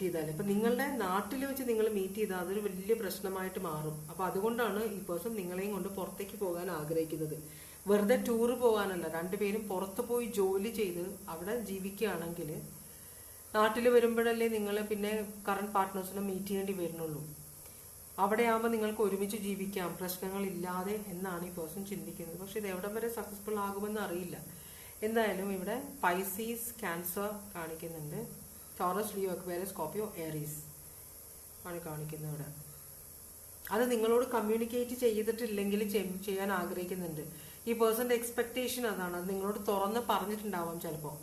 ചെയ്താൽ, ഇപ്പൊ നിങ്ങളുടെ നാട്ടിൽ വെച്ച് നിങ്ങൾ മീറ്റ് ചെയ്താൽ അതൊരു വലിയ പ്രശ്നമായിട്ട് മാറും. അപ്പൊ അതുകൊണ്ടാണ് ഈ പേഴ്സൺ നിങ്ങളെയും കൊണ്ട് പുറത്തേക്ക് പോകാൻ ആഗ്രഹിക്കുന്നത്. വെറുതെ ടൂറ് പോകാനല്ല, രണ്ടുപേരും പുറത്ത് പോയി ജോലി ചെയ്ത് അവിടെ ജീവിക്കുകയാണെങ്കിൽ നാട്ടിൽ വരുമ്പോഴല്ലേ നിങ്ങൾ പിന്നെ കറണ്ട് പാർട്ട്നേഴ്സിനെ മീറ്റ് ചെയ്യേണ്ടി വരുന്നുള്ളൂ. അവിടെ ആകുമ്പോൾ നിങ്ങൾക്ക് ഒരുമിച്ച് ജീവിക്കാം പ്രശ്നങ്ങളില്ലാതെ എന്നാണ് ഈ പേഴ്സൺ ചിന്തിക്കുന്നത്. പക്ഷെ ഇത് എവിടം വരെ സക്സസ്ഫുൾ ആകുമെന്ന് അറിയില്ല. എന്തായാലും ഇവിടെ പൈസീസ്, ക്യാൻസർ കാണിക്കുന്നുണ്ട്. Taurus, Leo, Aquarius, Scorpio, Aries ആണ് കാണിക്കുന്നത് ഇവിടെ. അത് നിങ്ങളോട് കമ്മ്യൂണിക്കേറ്റ് ചെയ്തിട്ടില്ലെങ്കിൽ ചെയ്യാൻ ആഗ്രഹിക്കുന്നുണ്ട്. ഈ പേഴ്സന്റെ എക്സ്പെക്ടേഷൻ അതാണ്. അത് നിങ്ങളോട് തുറന്ന് പറഞ്ഞിട്ടുണ്ടാവാം ചിലപ്പോൾ.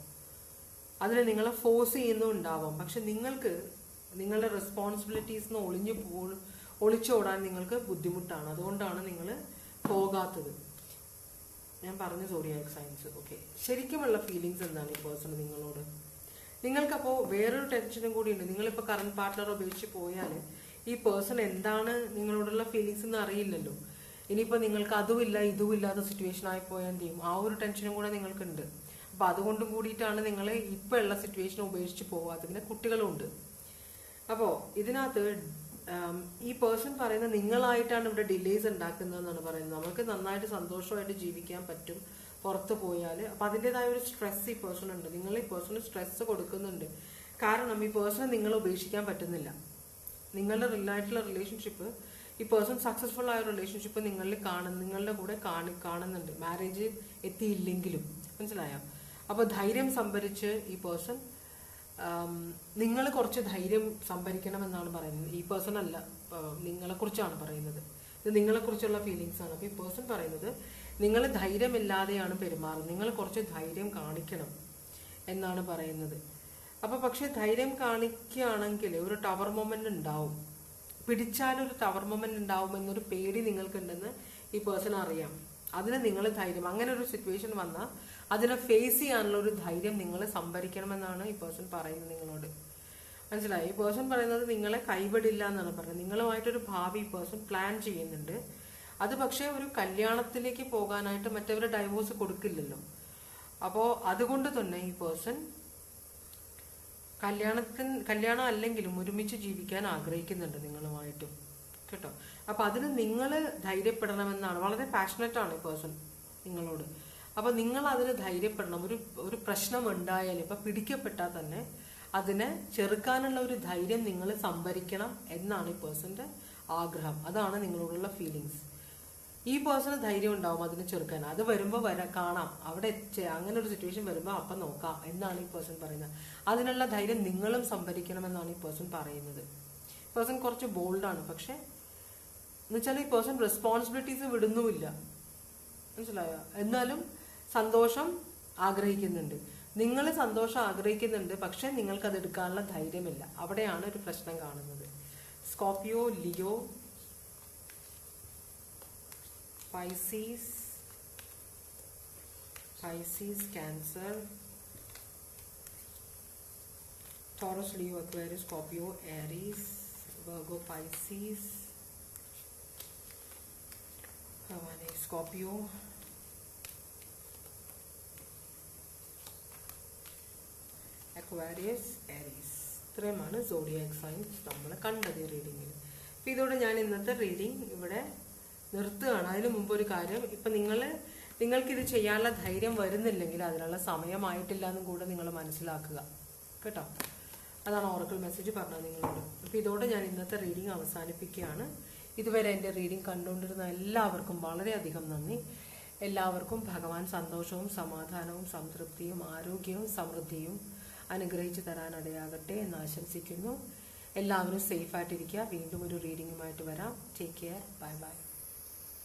അതിന് നിങ്ങളെ ഫോഴ്സ് ചെയ്യുന്നുണ്ടാവാം. പക്ഷെ നിങ്ങൾക്ക് നിങ്ങളുടെ റെസ്പോൺസിബിലിറ്റീസ് ഒളിച്ചോടാൻ നിങ്ങൾക്ക് ബുദ്ധിമുട്ടാണ്. അതുകൊണ്ടാണ് നിങ്ങൾ പോകാത്തത്. ഞാൻ പറഞ്ഞു സോഡിയാക് സൈൻസ്. ഓക്കെ, ശരിക്കുമുള്ള ഫീലിങ്സ് എന്താണ് ഈ പേഴ്സൺ നിങ്ങളോട്? നിങ്ങൾക്കപ്പോൾ വേറൊരു ടെൻഷനും കൂടി ഉണ്ട്. നിങ്ങളിപ്പോൾ കറണ്ട് പാർട്ട്ണർ ഉപേക്ഷിച്ച് പോയാൽ ഈ പേഴ്സൺ എന്താണ് നിങ്ങളോടുള്ള ഫീലിങ്സ് എന്ന് അറിയില്ലല്ലോ. ഇനിയിപ്പോൾ നിങ്ങൾക്ക് അതുമില്ല ഇതുമില്ലാത്ത സിറ്റുവേഷൻ ആയി പോയാൽ എന്ത് ചെയ്യും? ആ ഒരു ടെൻഷനും കൂടെ നിങ്ങൾക്കുണ്ട്. അപ്പം അതുകൊണ്ടും കൂടിയിട്ടാണ് നിങ്ങൾ ഇപ്പോൾ ഉള്ള സിറ്റുവേഷൻ ഉപേക്ഷിച്ച് പോകാത്തത്. പിന്നെ കുട്ടികളുണ്ട്. അപ്പോൾ ഇതിനകത്ത് ഈ പേഴ്സൺ പറയുന്നത് നിങ്ങളായിട്ടാണ് ഇവിടെ ഡിലേസ് ഉണ്ടാക്കുന്നതെന്നാണ് പറയുന്നത്. നമുക്ക് നന്നായിട്ട് സന്തോഷമായിട്ട് ജീവിക്കാൻ പറ്റും പുറത്ത് പോയാൽ. അപ്പം അതിൻ്റെതായ ഒരു സ്ട്രെസ് ഈ പേഴ്സൺ ഉണ്ട്. നിങ്ങൾ ഈ പേഴ്സണ് സ്ട്രെസ് കൊടുക്കുന്നുണ്ട്. കാരണം ഈ പേഴ്സണെ നിങ്ങൾ ഉപേക്ഷിക്കാൻ പറ്റുന്നില്ല. നിങ്ങളുടെ റിലേഷൻഷിപ്പ്, ഈ പേഴ്സൺ സക്സസ്ഫുൾ ആയ റിലേഷൻഷിപ്പ് നിങ്ങളുടെ കൂടെ കാണുന്നുണ്ട്. മാരേജ് എത്തിയില്ലെങ്കിലും, മനസ്സിലായോ? അപ്പോൾ ധൈര്യം സംഭരിച്ച് ഈ പേഴ്സൺ, നിങ്ങൾ കുറച്ച് ധൈര്യം സംഭരിക്കണമെന്നാണ് പറയുന്നത്. ഈ പേഴ്സൺ അല്ല, നിങ്ങളെക്കുറിച്ചാണ് പറയുന്നത്. ഇത് നിങ്ങളെക്കുറിച്ചുള്ള ഫീലിങ്സ് ആണ്. അപ്പോൾ ഈ പേഴ്സൺ പറയുന്നത് നിങ്ങൾ ധൈര്യമില്ലാതെയാണ് പെരുമാറുന്നത്, നിങ്ങൾ കുറച്ച് ധൈര്യം കാണിക്കണം എന്നാണ് പറയുന്നത്. അപ്പോൾ പക്ഷെ ധൈര്യം കാണിക്കുകയാണെങ്കിൽ ഒരു ടവർ മൊമെന്റ് ഉണ്ടാവും. പിടിച്ചാലൊരു ടവർ മൊമെന്റ് ഉണ്ടാവും എന്നൊരു പേടി നിങ്ങൾക്കുണ്ടെന്ന് ഈ പേഴ്സൺ അറിയാം. അതിന് നിങ്ങൾ ധൈര്യം, അങ്ങനെ ഒരു സിറ്റുവേഷൻ വന്നാൽ അതിനെ ഫേസ് ചെയ്യാനുള്ള ഒരു ധൈര്യം നിങ്ങൾ സംഭരിക്കണമെന്നാണ് ഈ പേഴ്സൺ പറയുന്നത് നിങ്ങളോട്. മനസ്സിലായി? ഈ പേഴ്സൺ പറയുന്നത് നിങ്ങളെ കൈവിടില്ല എന്നാണ് പറയുന്നത്. നിങ്ങളുമായിട്ടൊരു ഭാവി ഈ പേഴ്സൺ പ്ലാൻ ചെയ്യുന്നുണ്ട്. അത് പക്ഷേ ഒരു കല്യാണത്തിലേക്ക് പോകാനായിട്ട് മറ്റവരെ ഡൈവോഴ്സ് കൊടുക്കില്ലല്ലോ. അപ്പോൾ അതുകൊണ്ട് തന്നെ ഈ പേഴ്സൺ കല്യാണം അല്ലെങ്കിലും ഒരുമിച്ച് ജീവിക്കാൻ ആഗ്രഹിക്കുന്നുണ്ട് നിങ്ങളുമായിട്ടും, കേട്ടോ. അപ്പൊ അതിന് നിങ്ങൾ ധൈര്യപ്പെടണമെന്നാണ്. വളരെ പാഷനറ്റ് ആണ് ഈ പേഴ്സൺ നിങ്ങളോട്. അപ്പൊ നിങ്ങൾ അതിന് ധൈര്യപ്പെടണം. ഒരു പ്രശ്നം ഉണ്ടായാലും ഇപ്പൊ പിടിക്കപ്പെട്ടാൽ തന്നെ അതിനെ ചെറുക്കാനുള്ള ഒരു ധൈര്യം നിങ്ങൾ സംഭരിക്കണം എന്നാണ് ഈ പേഴ്സന്റെ ആഗ്രഹം. അതാണ് നിങ്ങളോടുള്ള ഫീലിങ്സ്. ഈ പേഴ്സണ് ധൈര്യം ഉണ്ടാവും അതിന് ചെറുക്കാൻ. അത് വരുമ്പോൾ കാണാം, അവിടെ അങ്ങനെ ഒരു സിറ്റുവേഷൻ വരുമ്പോൾ അപ്പം നോക്കാം എന്നാണ് ഈ പേഴ്സൺ പറയുന്നത്. അതിനുള്ള ധൈര്യം നിങ്ങളും സംഭരിക്കണമെന്നാണ് ഈ പേഴ്സൺ പറയുന്നത്. പേഴ്സൺ കുറച്ച് ബോൾഡാണ്, പക്ഷെ എന്നുവെച്ചാൽ ഈ പേഴ്സൺ റെസ്പോൺസിബിലിറ്റീസ് വിടുന്നുമില്ല, മനസ്സിലായോ? എന്നാലും സന്തോഷം ആഗ്രഹിക്കുന്നുണ്ട്. നിങ്ങൾ സന്തോഷം ആഗ്രഹിക്കുന്നുണ്ട്, പക്ഷെ നിങ്ങൾക്കത് എടുക്കാനുള്ള ധൈര്യമില്ല. അവിടെയാണ് ഒരു പ്രശ്നം കാണുന്നത്. Scorpio, Leo, Pisces, cancer, Taurus, Leo, Aquarius, Scorpio, Aries, Virgo, Pisces, Scorpio, Aquarius, Aries. ഇത്രയുമാണ് സോഡിയാക് സൈൻസ് നമ്മൾ കണ്ടത് റീഡിങ്ങിൽ. അപ്പം ഇതോടെ ഞാൻ ഇന്നത്തെ റീഡിങ് ഇവിടെ നിർത്തുകയാണ്. അതിന് മുമ്പ് ഒരു കാര്യം, ഇപ്പം നിങ്ങൾക്കിത് ചെയ്യാനുള്ള ധൈര്യം വരുന്നില്ലെങ്കിൽ അതിനുള്ള സമയമായിട്ടില്ല എന്നും കൂടെ നിങ്ങൾ മനസ്സിലാക്കുക കേട്ടോ. അതാണ് ഓറക്കിൾ മെസ്സേജ് പറഞ്ഞത് നിങ്ങളോട്. അപ്പോൾ ഇതോടെ ഞാൻ ഇന്നത്തെ റീഡിങ് അവസാനിപ്പിക്കുകയാണ്. ഇതുവരെ എൻ്റെ റീഡിങ് കണ്ടുകൊണ്ടിരുന്ന എല്ലാവർക്കും വളരെയധികം നന്ദി. എല്ലാവർക്കും ഭഗവാൻ സന്തോഷവും സമാധാനവും സംതൃപ്തിയും ആരോഗ്യവും സമൃദ്ധിയും അനുഗ്രഹിച്ചു തരാനിടയാകട്ടെ എന്ന് ആശംസിക്കുന്നു. എല്ലാവരും സേഫായിട്ടിരിക്കുക. വീണ്ടും ഒരു റീഡിങ്ങുമായിട്ട് വരാം. Take care. Bye bye.